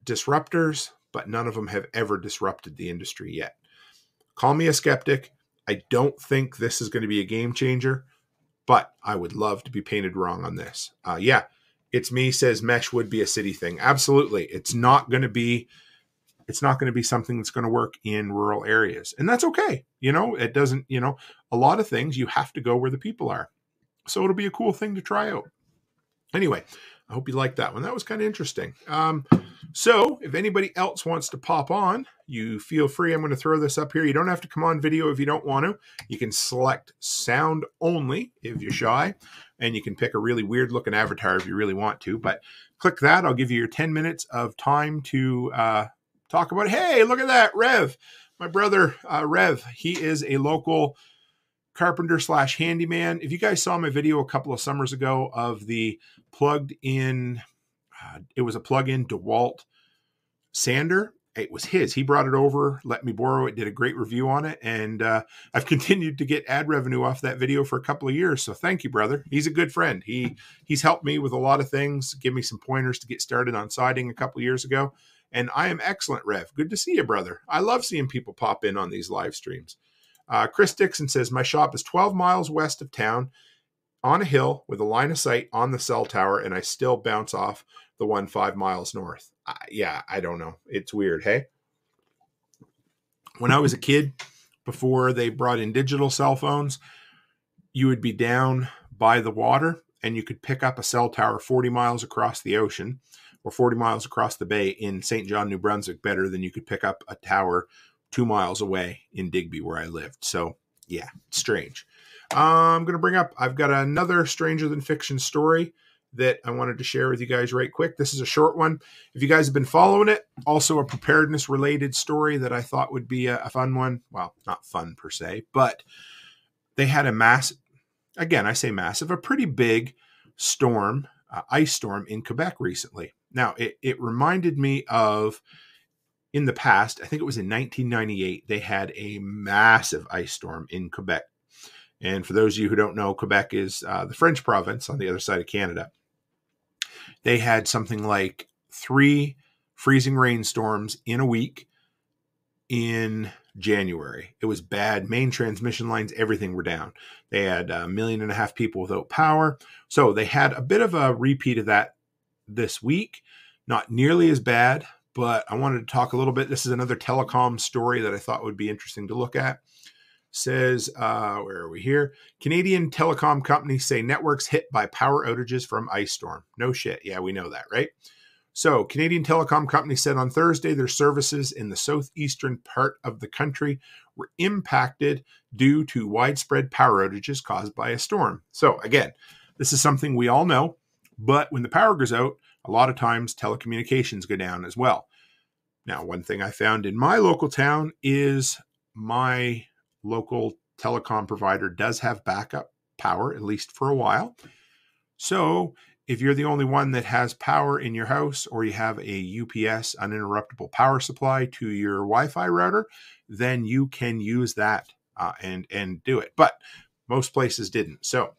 disruptors, but none of them have ever disrupted the industry yet. Call me a skeptic. I don't think this is going to be a game changer, but I would love to be painted wrong on this. Yeah, it's me says mesh would be a city thing. Absolutely. It's not going to be something that's going to work in rural areas. And that's okay. It doesn't, a lot of things you have to go where the people are. So it'll be a cool thing to try out. Anyway, I hope you liked that one. That was kind of interesting. So if anybody else wants to pop on, you feel free. I'm going to throw this up here. You don't have to come on video if you don't want to. You can select sound only if you're shy, and you can pick a really weird looking avatar if you really want to, but click that. I'll give you your 10 minutes of time to talk about, hey, look at that, Rev. My brother, Rev, he is a local carpenter / handyman. If you guys saw my video a couple of summers ago of the plugged in, it was a plug-in DeWalt sander, it was his. He brought it over, let me borrow it, did a great review on it, and I've continued to get ad revenue off that video for a couple of years. So thank you, brother. He's a good friend. He's helped me with a lot of things, give me some pointers to get started on siding a couple of years ago. And I am excellent, Rev. Good to see you, brother. I love seeing people pop in on these live streams. Chris Dixon says, my shop is 12 miles west of town on a hill with a line of sight on the cell tower, and I still bounce off the one 5 miles north. Yeah, I don't know. It's weird, hey? When I was a kid, before they brought in digital cell phones, you would be down by the water and you could pick up a cell tower 40 miles across the ocean or 40 miles across the bay in St. John, New Brunswick, better than you could pick up a tower 2 miles away in Digby where I lived. So, yeah, strange. I'm going to bring up, I've got another Stranger Than Fiction story that I wanted to share with you guys right quick. This is a short one. If you guys have been following it, also a preparedness related story that I thought would be a fun one. Well, not fun per se, but they had a massive, again, I say massive, a pretty big storm, ice storm in Quebec recently. Now, it reminded me of in the past, I think it was in 1998, they had a massive ice storm in Quebec. And for those of you who don't know, Quebec is the French province on the other side of Canada. They had something like 3 freezing rainstorms in a week in January. It was bad. Main transmission lines, everything were down. They had 1.5 million people without power. So they had a bit of a repeat of that this week. Not nearly as bad, but I wanted to talk a little bit. This is another telecom story that I thought would be interesting to look at. Says, where are we here? Canadian telecom companies say networks hit by power outages from ice storm. No shit. Yeah, we know that, right? So Canadian telecom companies said on Thursday their services in the southeastern part of the country were impacted due to widespread power outages caused by a storm. So again, this is something we all know, but when the power goes out, a lot of times telecommunications go down as well. Now, one thing I found in my local town is my local telecom provider does have backup power, at least for a while. So if you're the only one that has power in your house, or you have a UPS uninterruptible power supply to your Wi-Fi router, then you can use that and do it. But most places didn't. So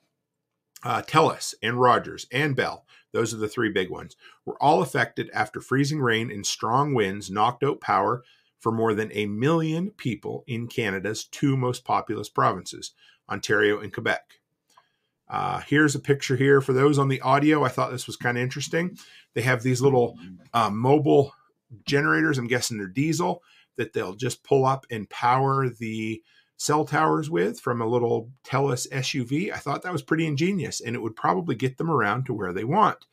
TELUS and Rogers and Bell, those are the 3 big ones, were all affected after freezing rain and strong winds knocked out power for more than 1 million people in Canada's 2 most populous provinces, Ontario and Quebec. Here's a picture here for those on the audio. I thought this was kind of interesting. They have these little mobile generators. I'm guessing they're diesel, that they'll just pull up and power the cell towers with from a little TELUS SUV. I thought that was pretty ingenious, and it would probably get them around to where they want.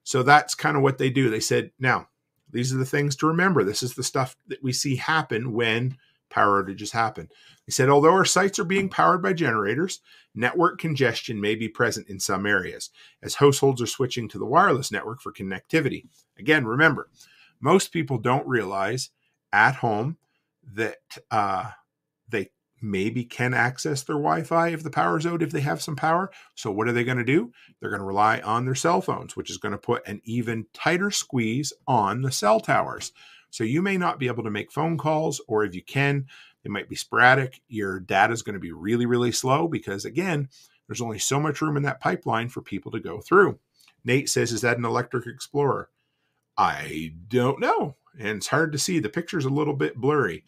So that's kind of what they do. They said, now, these are the things to remember. This is the stuff that we see happen when power outages happen. They said, although our sites are being powered by generators, network congestion may be present in some areas as households are switching to the wireless network for connectivity. Again, remember, most people don't realize at home that they maybe can access their Wi-Fi if the power's out, if they have some power. So what are they going to do? They're going to rely on their cell phones, which is going to put an even tighter squeeze on the cell towers. So you may not be able to make phone calls, or if you can, they might be sporadic. Your data is going to be really, really slow because, again, there's only so much room in that pipeline for people to go through. Nate says, is that an electric Explorer? I don't know. And it's hard to see. The picture's a little bit blurry.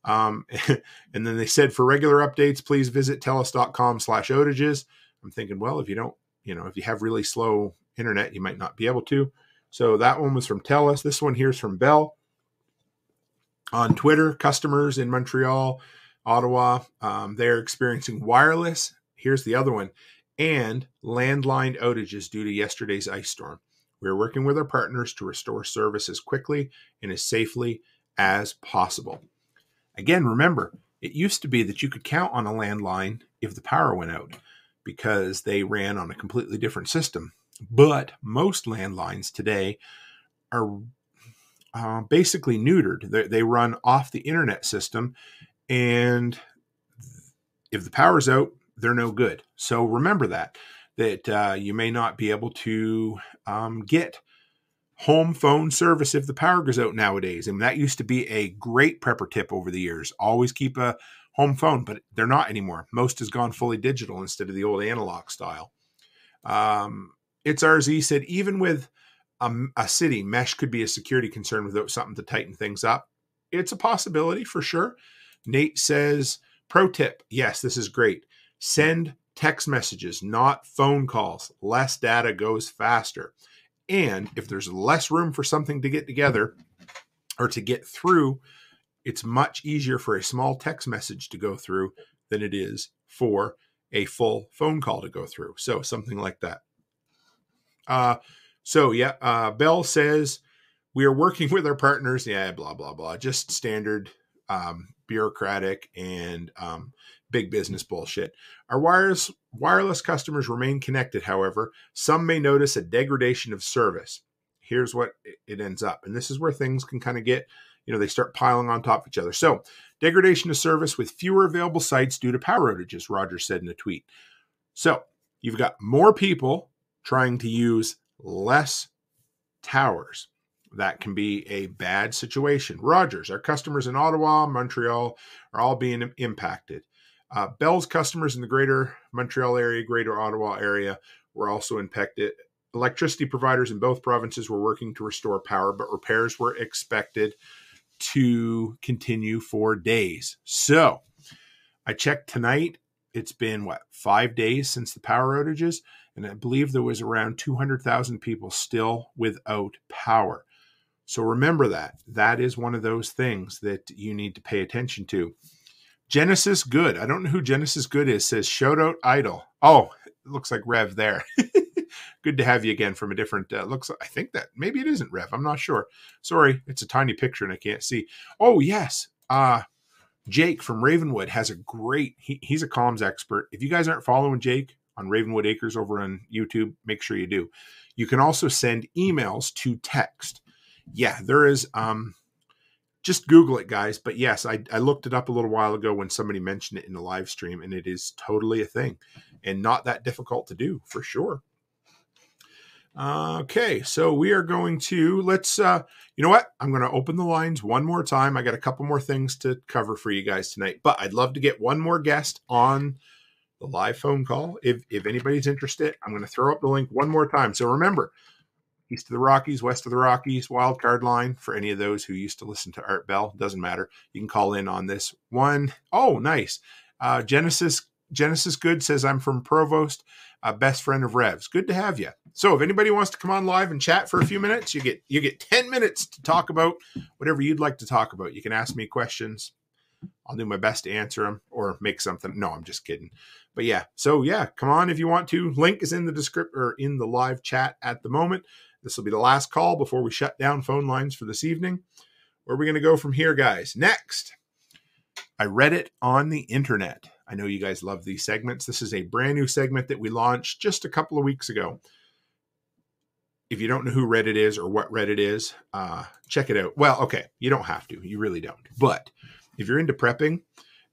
And then they said, for regular updates, please visit telus.com/outages. I'm thinking, well, if you don't, if you have really slow internet, you might not be able to. So that one was from TELUS. This one here is from Bell. On Twitter, customers in Montreal, Ottawa, they're experiencing wireless. Here's the other one. And landline outages due to yesterday's ice storm. We're working with our partners to restore service as quickly and as safely as possible. Again, remember, it used to be that you could count on a landline if the power went out because they ran on a completely different system. But most landlines today are basically neutered. They run off the internet system, and if the power's out, they're no good. So remember that you may not be able to get home phone service if the power goes out nowadays. And that used to be a great prepper tip over the years. Always keep a home phone, but they're not anymore. Most has gone fully digital instead of the old analog style. It's RZ said, even with a city, mesh could be a security concern without something to tighten things up. It's a possibility for sure. Nate says, pro tip. Yes, this is great. Send text messages, not phone calls. Less data goes faster. And if there's less room for something to get together or to get through, it's much easier for a small text message to go through than it is for a full phone call to go through. So something like that. Bell says, we are working with our partners. Yeah, blah, blah, blah. Just standard bureaucratic and big business bullshit. Our wireless customers remain connected, however. Some may notice a degradation of service. Here's what it ends up. And this is where things can kind of get, they start piling on top of each other. So, degradation of service with fewer available sites due to power outages, Roger said in a tweet. So, you've got more people trying to use less towers. That can be a bad situation. Rogers, our customers in Ottawa, Montreal are all being impacted. Bell's customers in the greater Montreal area, greater Ottawa area were also impacted. Electricity providers in both provinces were working to restore power, but repairs were expected to continue for days. So I checked tonight. It's been, 5 days since the power outages? And I believe there was around 200,000 people still without power. So remember that. That is one of those things that you need to pay attention to. Genesis Good. I don't know who Genesis Good is. Says, shout out Idle. Oh, it looks like Rev there. Good to have you again from a different, I think that maybe it isn't Rev. I'm not sure. Sorry. It's a tiny picture and I can't see. Oh, yes. Jake from Ravenwood has a great, he's a comms expert. If you guys aren't following Jake on Ravenwood Acres over on YouTube, make sure you do. You can also send emails to text. Yeah, there is, just Google it, guys. But yes, I looked it up a little while ago when somebody mentioned it in the live stream, and it is totally a thing and not that difficult to do for sure. Okay, so we are going to, let's, you know what? I'm going to open the lines one more time. I got a couple more things to cover for you guys tonight, but I'd love to get one more guest on the live phone call. If anybody's interested, I'm going to throw up the link one more time. So remember, east of the Rockies, west of the Rockies, wildcard line for any of those who used to listen to Art Bell. Doesn't matter. You can call in on this one. Oh, nice. Genesis Good says, I'm from Provost, best friend of Rev's. Good to have you. So if anybody wants to come on live and chat for a few minutes, you get 10 minutes to talk about whatever you'd like to talk about. You can ask me questions. I'll do my best to answer them or make something. No, I'm just kidding. But yeah, so yeah, come on if you want to. Link is in the description or in the live chat at the moment. This will be the last call before we shut down phone lines for this evening. Where are we going to go from here, guys? Next, I read it on the internet. I know you guys love these segments. This is a brand new segment that we launched just a couple of weeks ago. If you don't know who Reddit is or what Reddit is, check it out. Well, okay, you don't have to. You really don't. But if you're into prepping,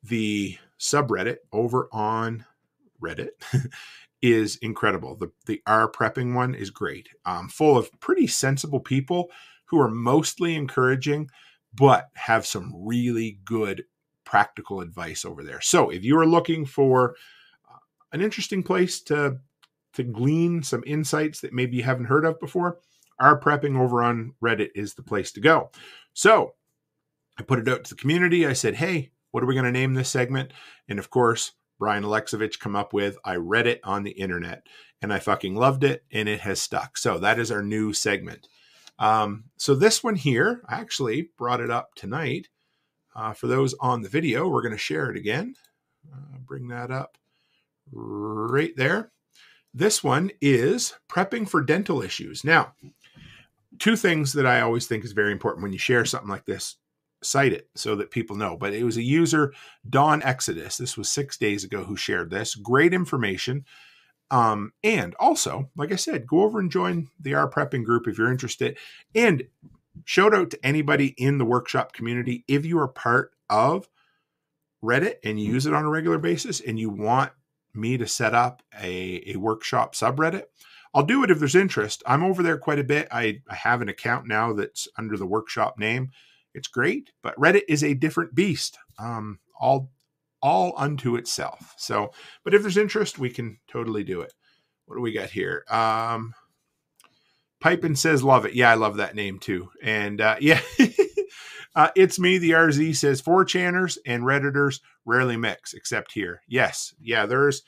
the subreddit over on Reddit is incredible. The R prepping one is great. Full of pretty sensible people who are mostly encouraging, but have some really good practical advice over there. So if you are looking for an interesting place to glean some insights that maybe you haven't heard of before, R prepping over on Reddit is the place to go. So I put it out to the community. I said, hey, what are we going to name this segment? And of course, Brian Alexovich come up with, I read it on the internet and I fucking loved it and it has stuck. So that is our new segment. So this one here, I actually brought it up tonight. For those on the video, we're going to share it again. Bring that up right there. This one is prepping for dental issues. Now, two things that I always think is very important when you share something like this. Cite it so that people know. But it was a user, Dawn Exodus. This was 6 days ago who shared this. Great information. And also, like I said, go over and join the R prepping group if you're interested. And shout out to anybody in the workshop community. If you are part of Reddit and you use it on a regular basis and you want me to set up a workshop subreddit, I'll do it if there's interest. I'm over there quite a bit. I have an account now that's under the workshop name. It's great, but Reddit is a different beast, all unto itself. So, but if there's interest, we can totally do it. What do we got here? Pipin says, love it. Yeah, I love that name too. And yeah, it's me. The RZ says 4chaners and Redditors rarely mix, except here. Yes. Yeah, there's,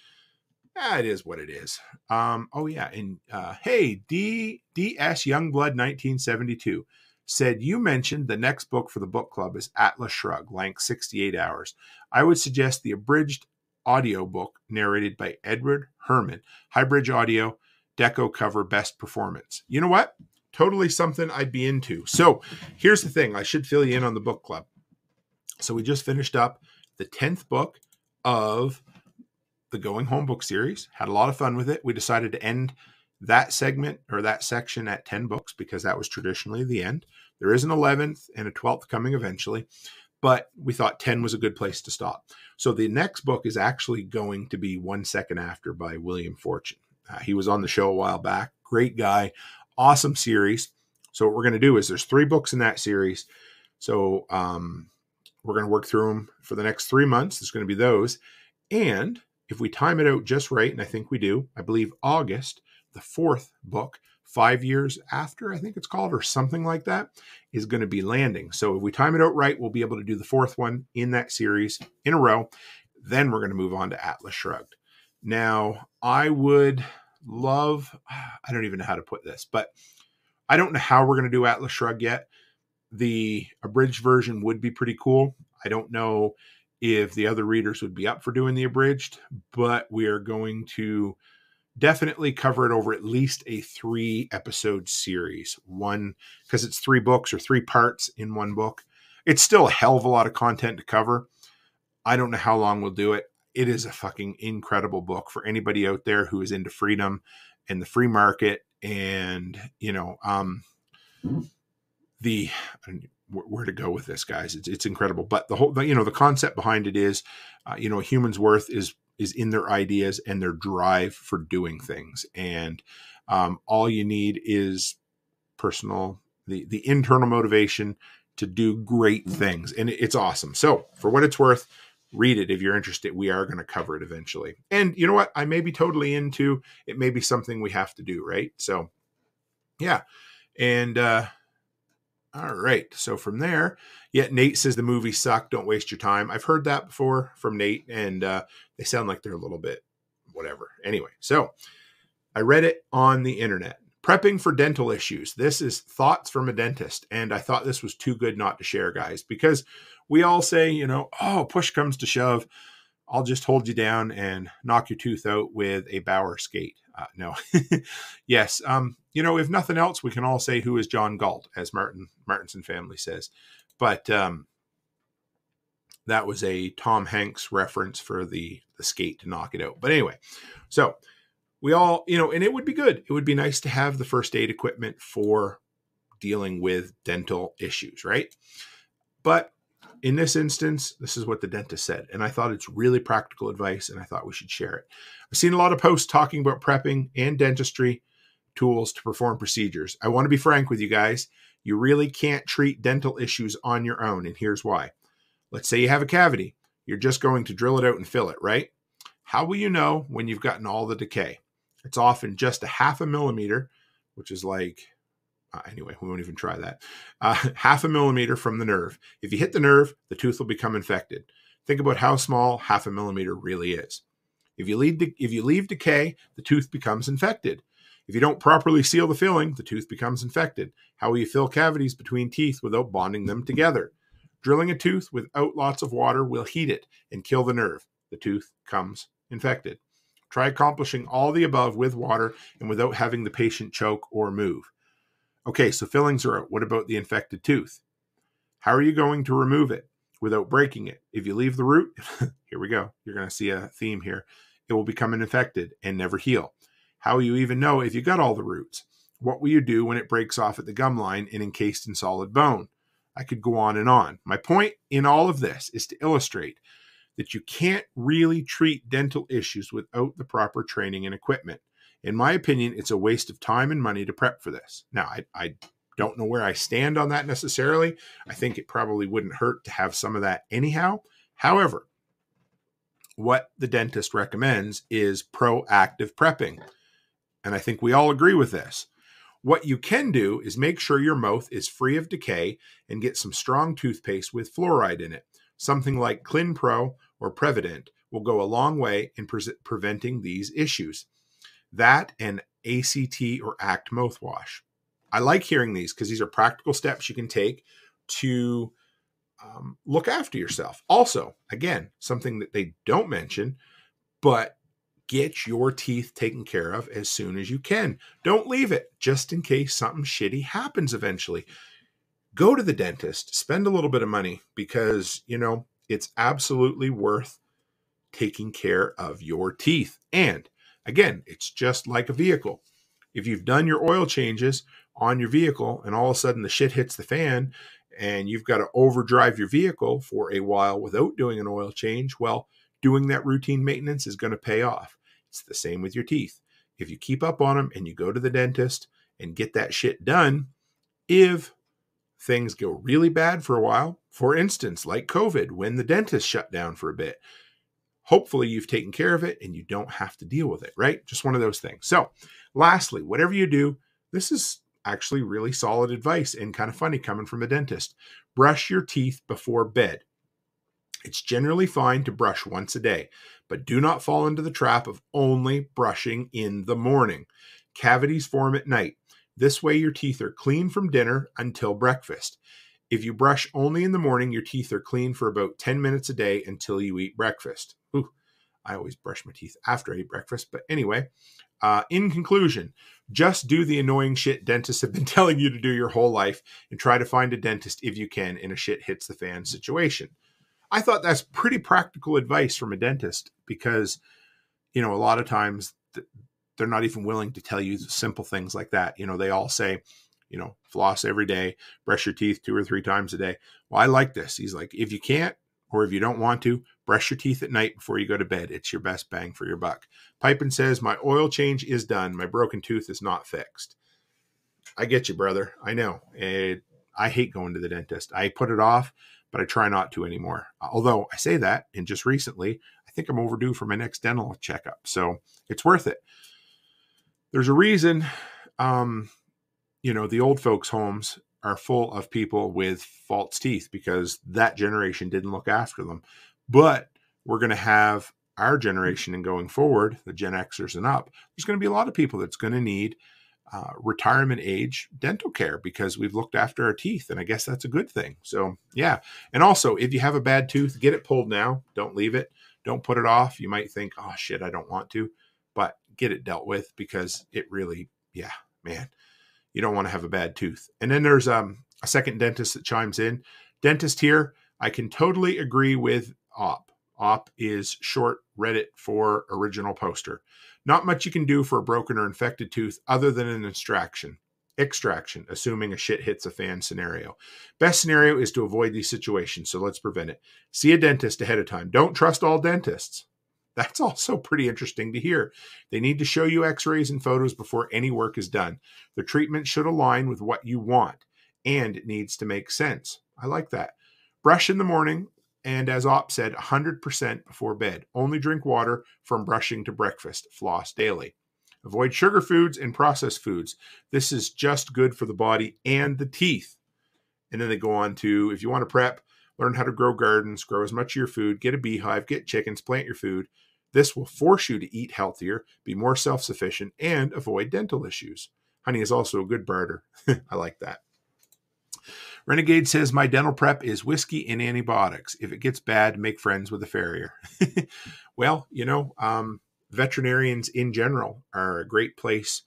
it is what it is. Oh yeah. And hey, DS Youngblood 1972 said, you mentioned the next book for the book club is Atlas Shrugged, length 68 hours. I would suggest the abridged audio book narrated by Edward Herman, Highbridge Audio, Deco cover, best performance. You know what? Totally something I'd be into. So here's the thing. I should fill you in on the book club. So we just finished up the 10th book of the Going Home book series. Had a lot of fun with it. We decided to end that segment or that section at 10 books because that was traditionally the end. There is an 11th and a 12th coming eventually, but we thought 10 was a good place to stop. So the next book is actually going to be 1 Second After by William Fortune. He was on the show a while back. Great guy. Awesome series. So what we're going to do is there's 3 books in that series. So we're going to work through them for the next 3 months. There's going to be those. And if we time it out just right, and I think we do, I believe August, the 4th book, 5 years after, I think it's called, or something like that, is going to be landing. So if we time it out right, we'll be able to do the 4th one in that series in a row. Then we're going to move on to Atlas Shrugged. Now, I would love, I don't even know how to put this, but I don't know how we're going to do Atlas Shrugged yet. The abridged version would be pretty cool. I don't know if the other readers would be up for doing the abridged, but we are going to definitely cover it over at least a 3-episode series. One, because it's 3 books or 3 parts in one book. It's still a hell of a lot of content to cover. I don't know how long we'll do it. It is a fucking incredible book for anybody out there who is into freedom and the free market and, you know, where to go with this, guys. It's incredible. But the whole, you know, the concept behind it is, you know, a human's worth is in their ideas and their drive for doing things. And all you need is personal, the internal motivation to do great things. And it's awesome. So for what it's worth, read it if you're interested. We are going to cover it eventually. And you know what? I may be totally into it. May be something we have to do, right? So yeah. And all right. So from there, yeah, Nate says the movie sucked. Don't waste your time. I've heard that before from Nate, and they sound like they're a little bit whatever. Anyway, so I read it on the internet. Prepping for dental issues. This is thoughts from a dentist. And I thought this was too good not to share, guys, because we all say, you know, oh, push comes to shove, I'll just hold you down and knock your tooth out with a Bauer skate. No. Yes. You know, if nothing else, we can all say, who is John Galt, as Martinson family says. But that was a Tom Hanks reference for the skate to knock it out. But anyway, so we all, you know, and it would be good. It would be nice to have the first aid equipment for dealing with dental issues, right? But in this instance, this is what the dentist said. And I thought it's really practical advice, and I thought we should share it. I've seen a lot of posts talking about prepping and dentistry tools to perform procedures. I want to be frank with you guys. You really can't treat dental issues on your own, and here's why. Let's say you have a cavity. You're just going to drill it out and fill it, right? How will you know when you've gotten all the decay? It's often just a 0.5 millimeter, which is like, anyway, we won't even try that. 0.5 millimeter from the nerve. If you hit the nerve, the tooth will become infected. Think about how small 0.5 millimeter really is. If you leave decay, the tooth becomes infected. If you don't properly seal the filling, the tooth becomes infected. How will you fill cavities between teeth without bonding them together? Drilling a tooth without lots of water will heat it and kill the nerve. The tooth comes infected. Try accomplishing all the above with water and without having the patient choke or move. Okay, so fillings are out. What about the infected tooth? How are you going to remove it without breaking it? If you leave the root, here we go. You're going to see a theme here. It will become infected and never heal. How will you even know if you got all the roots? What will you do when it breaks off at the gum line and encased in solid bone? I could go on and on. My point in all of this is to illustrate that you can't really treat dental issues without the proper training and equipment. In my opinion, it's a waste of time and money to prep for this. Now, I don't know where I stand on that necessarily. I think it probably wouldn't hurt to have some of that anyhow. However, what the dentist recommends is proactive prepping. And I think we all agree with this. What you can do is make sure your mouth is free of decay and get some strong toothpaste with fluoride in it. Something like ClinPro or Prevident will go a long way in preventing these issues. That and ACT or ACT mouthwash. I like hearing these because these are practical steps you can take to look after yourself. Also, again, something that they don't mention, but get your teeth taken care of as soon as you can. Don't leave it just in case something shitty happens eventually. Go to the dentist, spend a little bit of money because, it's absolutely worth taking care of your teeth. And again, it's just like a vehicle. If you've done your oil changes on your vehicle and all of a sudden the shit hits the fan and you've got to overdrive your vehicle for a while without doing an oil change, well, doing that routine maintenance is going to pay off. It's the same with your teeth. If you keep up on them and you go to the dentist and get that shit done, if things go really bad for a while, for instance, like COVID, when the dentist shut down for a bit, hopefully you've taken care of it and you don't have to deal with it, right? Just one of those things. So lastly, whatever you do, this is actually really solid advice and kind of funny coming from a dentist. Brush your teeth before bed. It's generally fine to brush once a day, but do not fall into the trap of only brushing in the morning. Cavities form at night. This way your teeth are clean from dinner until breakfast. If you brush only in the morning, your teeth are clean for about 10 minutes a day until you eat breakfast. Ooh, I always brush my teeth after I eat breakfast. But anyway, in conclusion, just do the annoying shit dentists have been telling you to do your whole life and try to find a dentist if you can in a shit hits the fan situation. I thought that's pretty practical advice from a dentist because, a lot of times they're not even willing to tell you simple things like that. They all say, floss every day, brush your teeth 2 or 3 times a day. Well, I like this. He's like, if you can't, or if you don't want to, brush your teeth at night before you go to bed. It's your best bang for your buck. Pipin says, my oil change is done. My broken tooth is not fixed. I get you, brother. I know. I hate going to the dentist. I put it off, but I try not to anymore. Although I say that, and just recently, I think I'm overdue for my next dental checkup. So it's worth it. There's a reason, the old folks' homes are full of people with false teeth because that generation didn't look after them. But we're going to have our generation and going forward, the Gen Xers and up, there's going to be a lot of people that's going to need retirement age dental care because we've looked after our teeth. And I guess that's a good thing. So yeah. And also if you have a bad tooth, get it pulled now. Don't leave it. Don't put it off. You might think, oh shit, I don't want to, but get it dealt with because it really, you don't want to have a bad tooth. And then there's a second dentist that chimes in. Dentist here, I can totally agree with Op. Op is short Reddit for original poster. Not much you can do for a broken or infected tooth other than an extraction, assuming a shit hits a fan scenario. Best scenario is to avoid these situations, so let's prevent it. See a dentist ahead of time. Don't trust all dentists. That's also pretty interesting to hear. They need to show you x-rays and photos before any work is done. The treatment should align with what you want, and it needs to make sense. I like that. Brush in the morning, and as Op said, 100% before bed. Only drink water from brushing to breakfast. Floss daily. Avoid sugar foods and processed foods. This is just good for the body and the teeth. And then they go on to, if you want to prep, learn how to grow gardens, grow as much of your food, get a beehive, get chickens, plant your food. This will force you to eat healthier, be more self-sufficient, and avoid dental issues. Honey is also a good barter. I like that. Renegade says, my dental prep is whiskey and antibiotics. If it gets bad, make friends with a farrier. Well, veterinarians in general are a great place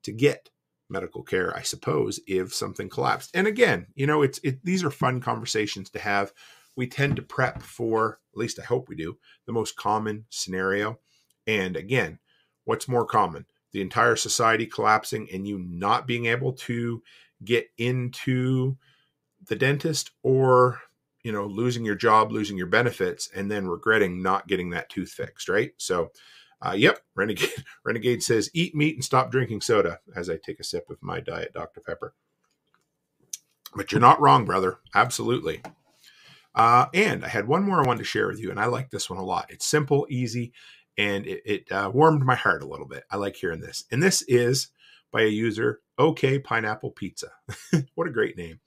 to get medical care, I suppose, if something collapsed. And again, these are fun conversations to have. We tend to prep for, at least I hope we do, the most common scenario. And again, what's more common? The entire society collapsing and you not being able to get into the dentist, or, losing your job, losing your benefits, and then regretting not getting that tooth fixed, right? So Yep, Renegade says, eat meat and stop drinking soda as I take a sip of my Diet Dr. Pepper. But you're not wrong, brother. Absolutely. And I had one more I wanted to share with you, and I like this one a lot. It's simple, easy, and it warmed my heart a little bit. I like hearing this. And this is by a user, OK Pineapple Pizza. What a great name.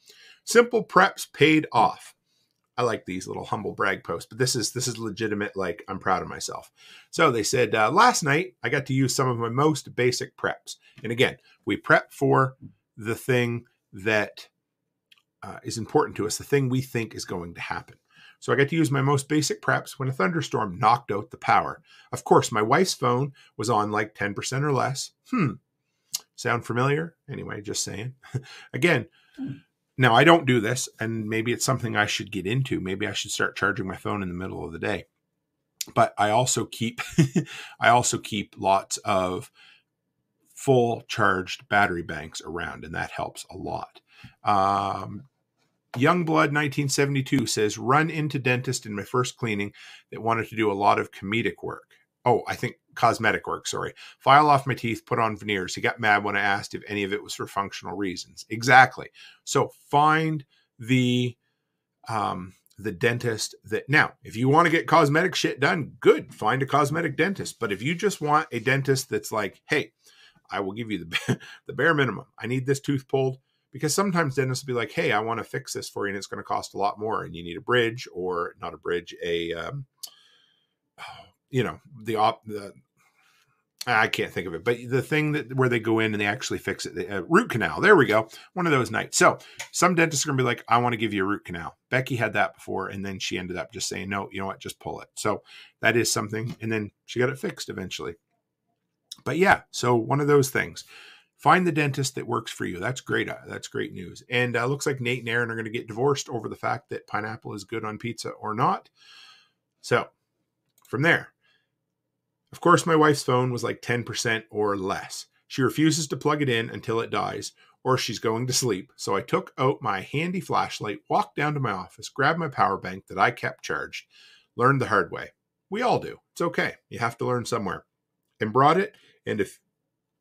Simple preps paid off. I like these little humble brag posts, but this is legitimate. Like, I'm proud of myself. So they said, last night I got to use some of my most basic preps. And again, we prep for the thing that is important to us, the thing we think is going to happen. So I got to use my most basic preps when a thunderstorm knocked out the power. Of course, my wife's phone was on like 10% or less. Sound familiar? Anyway, just saying. Again, now I don't do this, and maybe it's something I should get into. Maybe I should start charging my phone in the middle of the day. But I also keep lots of full charged battery banks around, and that helps a lot. Youngblood 1972 says, run into dentist in my first cleaning that wanted to do a lot of comedic work. Oh, I think cosmetic work, sorry. File off my teeth, put on veneers. He got mad when I asked if any of it was for functional reasons. Exactly. So find the dentist that, now, if you want to get cosmetic shit done, good, find a cosmetic dentist. But if you just want a dentist that's like, hey, I will give you the bare minimum. I need this tooth pulled. Because sometimes dentists will be like, hey, I want to fix this for you, and it's going to cost a lot more, and you need a bridge, or not a bridge, I can't think of it, but the thing that where they go in and they actually fix it, the root canal. There we go. One of those nights. So some dentists are going to be like, I want to give you a root canal. Becky had that before, and then she ended up just saying, no, you know what, just pull it. So that is something, and then she got it fixed eventually. But yeah, so one of those things. Find the dentist that works for you. That's great. That's great news. And looks like Nate and Aaron are going to get divorced over the fact that pineapple is good on pizza or not. So from there, of course, my wife's phone was like 10% or less. She refuses to plug it in until it dies, or she's going to sleep. So I took out my handy flashlight, walked down to my office, grabbed my power bank that I kept charged, learned the hard way. We all do. It's okay. You have to learn somewhere. And brought it, and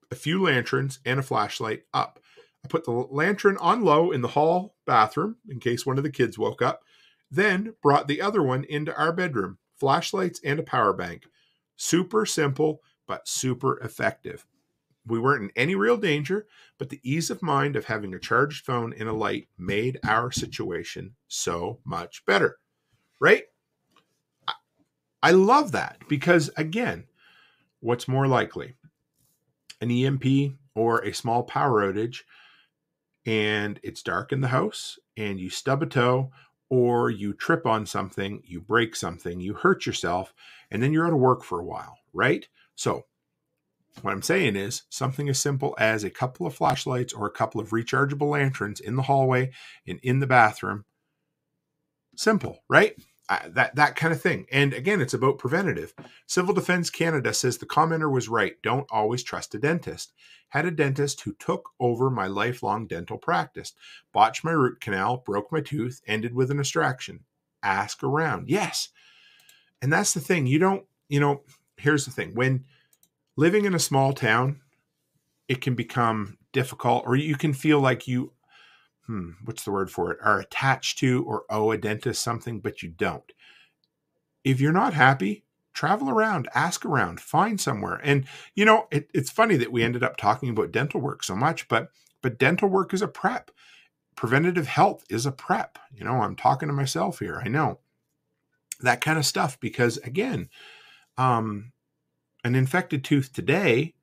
a few lanterns and a flashlight up. I put the lantern on low in the hall bathroom in case one of the kids woke up, then brought the other one into our bedroom, flashlights and a power bank. Super simple, but super effective. We weren't in any real danger, but the ease of mind of having a charged phone and a light made our situation so much better, right? I love that because, again, what's more likely? An EMP or a small power outage, and it's dark in the house, and you stub a toe, or you trip on something, you break something, you hurt yourself, and then you're out of work for a while, right? So what I'm saying is something as simple as a couple of flashlights or a couple of rechargeable lanterns in the hallway and in the bathroom. Simple, right? That kind of thing. And again, it's about preventative. Civil Defense Canada says the commenter was right. Don't always trust a dentist. Had a dentist who took over my lifelong dental practice. Botched my root canal, broke my tooth, ended with an extraction. Ask around. Yes. And that's the thing. Here's the thing. When living in a small town, it can become difficult, or you can feel like you what's the word for it, are attached to or owe a dentist something, but you don't. If you're not happy, travel around, ask around, find somewhere. And, it's funny that we ended up talking about dental work so much, but dental work is a prep. Preventative health is a prep. I'm talking to myself here. I know that kind of stuff because, again, an infected tooth today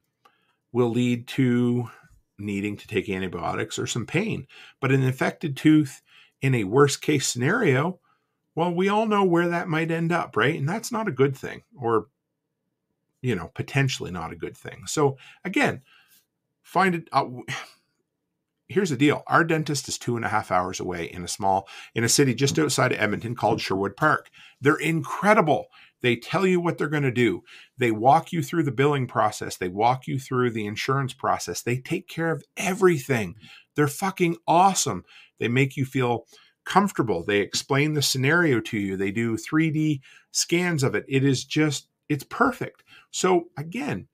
will lead to needing to take antibiotics or some pain. But an infected tooth in a worst case scenario, well, we all know where that might end up, right? And that's not a good thing, or, potentially not a good thing. So again, find it out. Here's the deal. Our dentist is 2.5 hours away in a city just outside of Edmonton called Sherwood Park. They're incredible. They tell you what they're going to do. They walk you through the billing process. They walk you through the insurance process. They take care of everything. They're fucking awesome. They make you feel comfortable. They explain the scenario to you. They do 3D scans of it. It is just it's perfect. So again,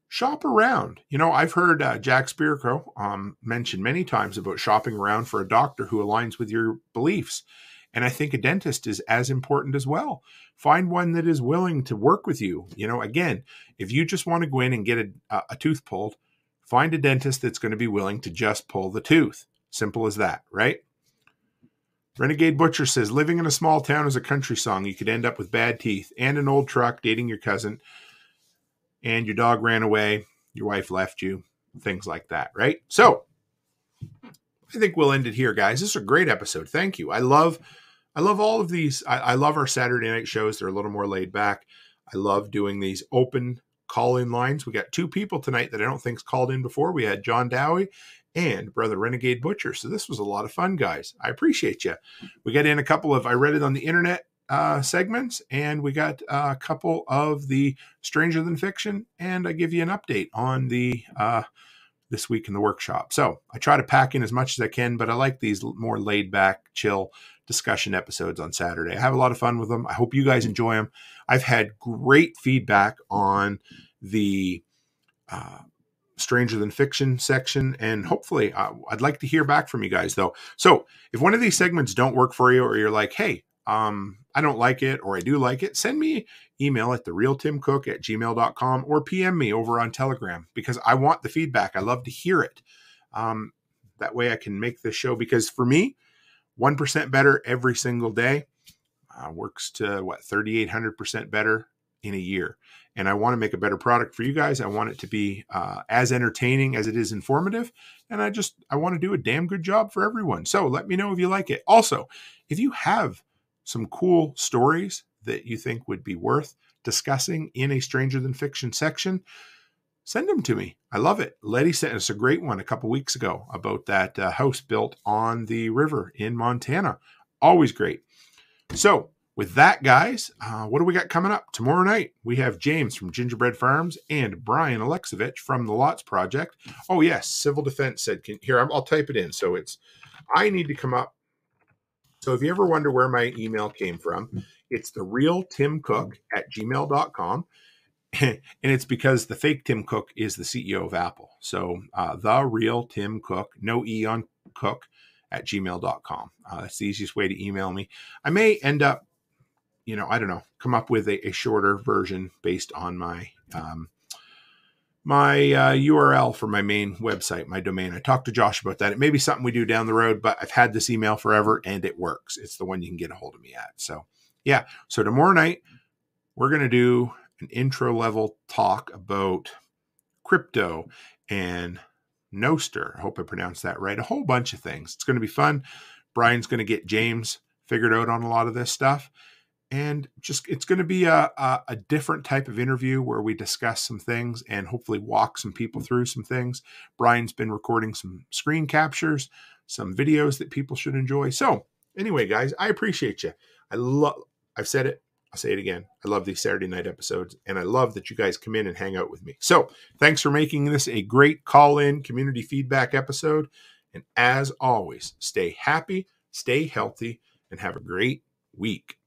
shop around. You know, I've heard Jack Spirko mention many times about shopping around for a doctor who aligns with your beliefs. And I think a dentist is as important as well. Find one that is willing to work with you. You know, again, if you just want to go in and get a tooth pulled, find a dentist that's going to be willing to just pull the tooth. Simple as that, right? Renegade Butcher says, living in a small town is a country song. You could end up with bad teeth and an old truck, dating your cousin, and your dog ran away, your wife left you, things like that, right? So I think we'll end it here, guys. This is a great episode. Thank you. I love all of these. I love our Saturday night shows. They're a little more laid back. I love doing these open call-in lines. We got 2 people tonight that I don't think's called in before. We had John Dowie and Brother Renegade Butcher. So this was a lot of fun, guys. I appreciate you. We got in a couple of, I read it on the internet segments, and we got a couple of the Stranger Than Fiction, and I give you an update on the this week in the workshop. So I try to pack in as much as I can, but I like these more laid back, chill discussion episodes on Saturday. I have a lot of fun with them. I hope you guys enjoy them. I've had great feedback on the Stranger Than Fiction section, and hopefully I'd like to hear back from you guys though. So if one of these segments don't work for you, or you're like, hey, I don't like it, or I do like it, send me email at therealtimcook@gmail.com or PM me over on Telegram, because I want the feedback. I love to hear it. That way I can make this show, because for me, 1% better every single day works to 3,800% better in a year. And I want to make a better product for you guys. I want it to be as entertaining as it is informative. And I want to do a damn good job for everyone. So let me know if you like it. Also, if you have some cool stories that you think would be worth discussing in a Stranger Than Fiction section, send them to me. I love it. Letty sent us a great one a couple weeks ago about that house built on the river in Montana. Always great. So with that, guys, what do we got coming up? Tomorrow night, we have James from Gingerbread Farms and Brian Alexovich from the Lots Project. Oh, yes, Civil Defense said, here, I'll type it in. So I need to come up. So if you ever wonder where my email came from, it's therealtimcook@gmail.com. And it's because the fake Tim Cook is the CEO of Apple. So the real Tim Cook, no E on Cook, @gmail.com. That's the easiest way to email me. I may end up, I don't know, come up with a shorter version based on my URL for my main website, my domain. I talked to Josh about that. It may be something we do down the road, but I've had this email forever and it works. It's the one you can get a hold of me at. So yeah. So tomorrow night, we're going to do an intro level talk about crypto and Nostr. I hope I pronounced that right. A whole bunch of things. It's going to be fun. Brian's going to get James figured out on a lot of this stuff. And it's going to be a different type of interview where we discuss some things and hopefully walk some people through some things. Brian's been recording some screen captures, some videos that people should enjoy. So anyway, guys, I appreciate you. I've said it. I'll say it again. I love these Saturday night episodes, and I love that you guys come in and hang out with me. So thanks for making this a great call-in community feedback episode. And as always, stay happy, stay healthy, and have a great week.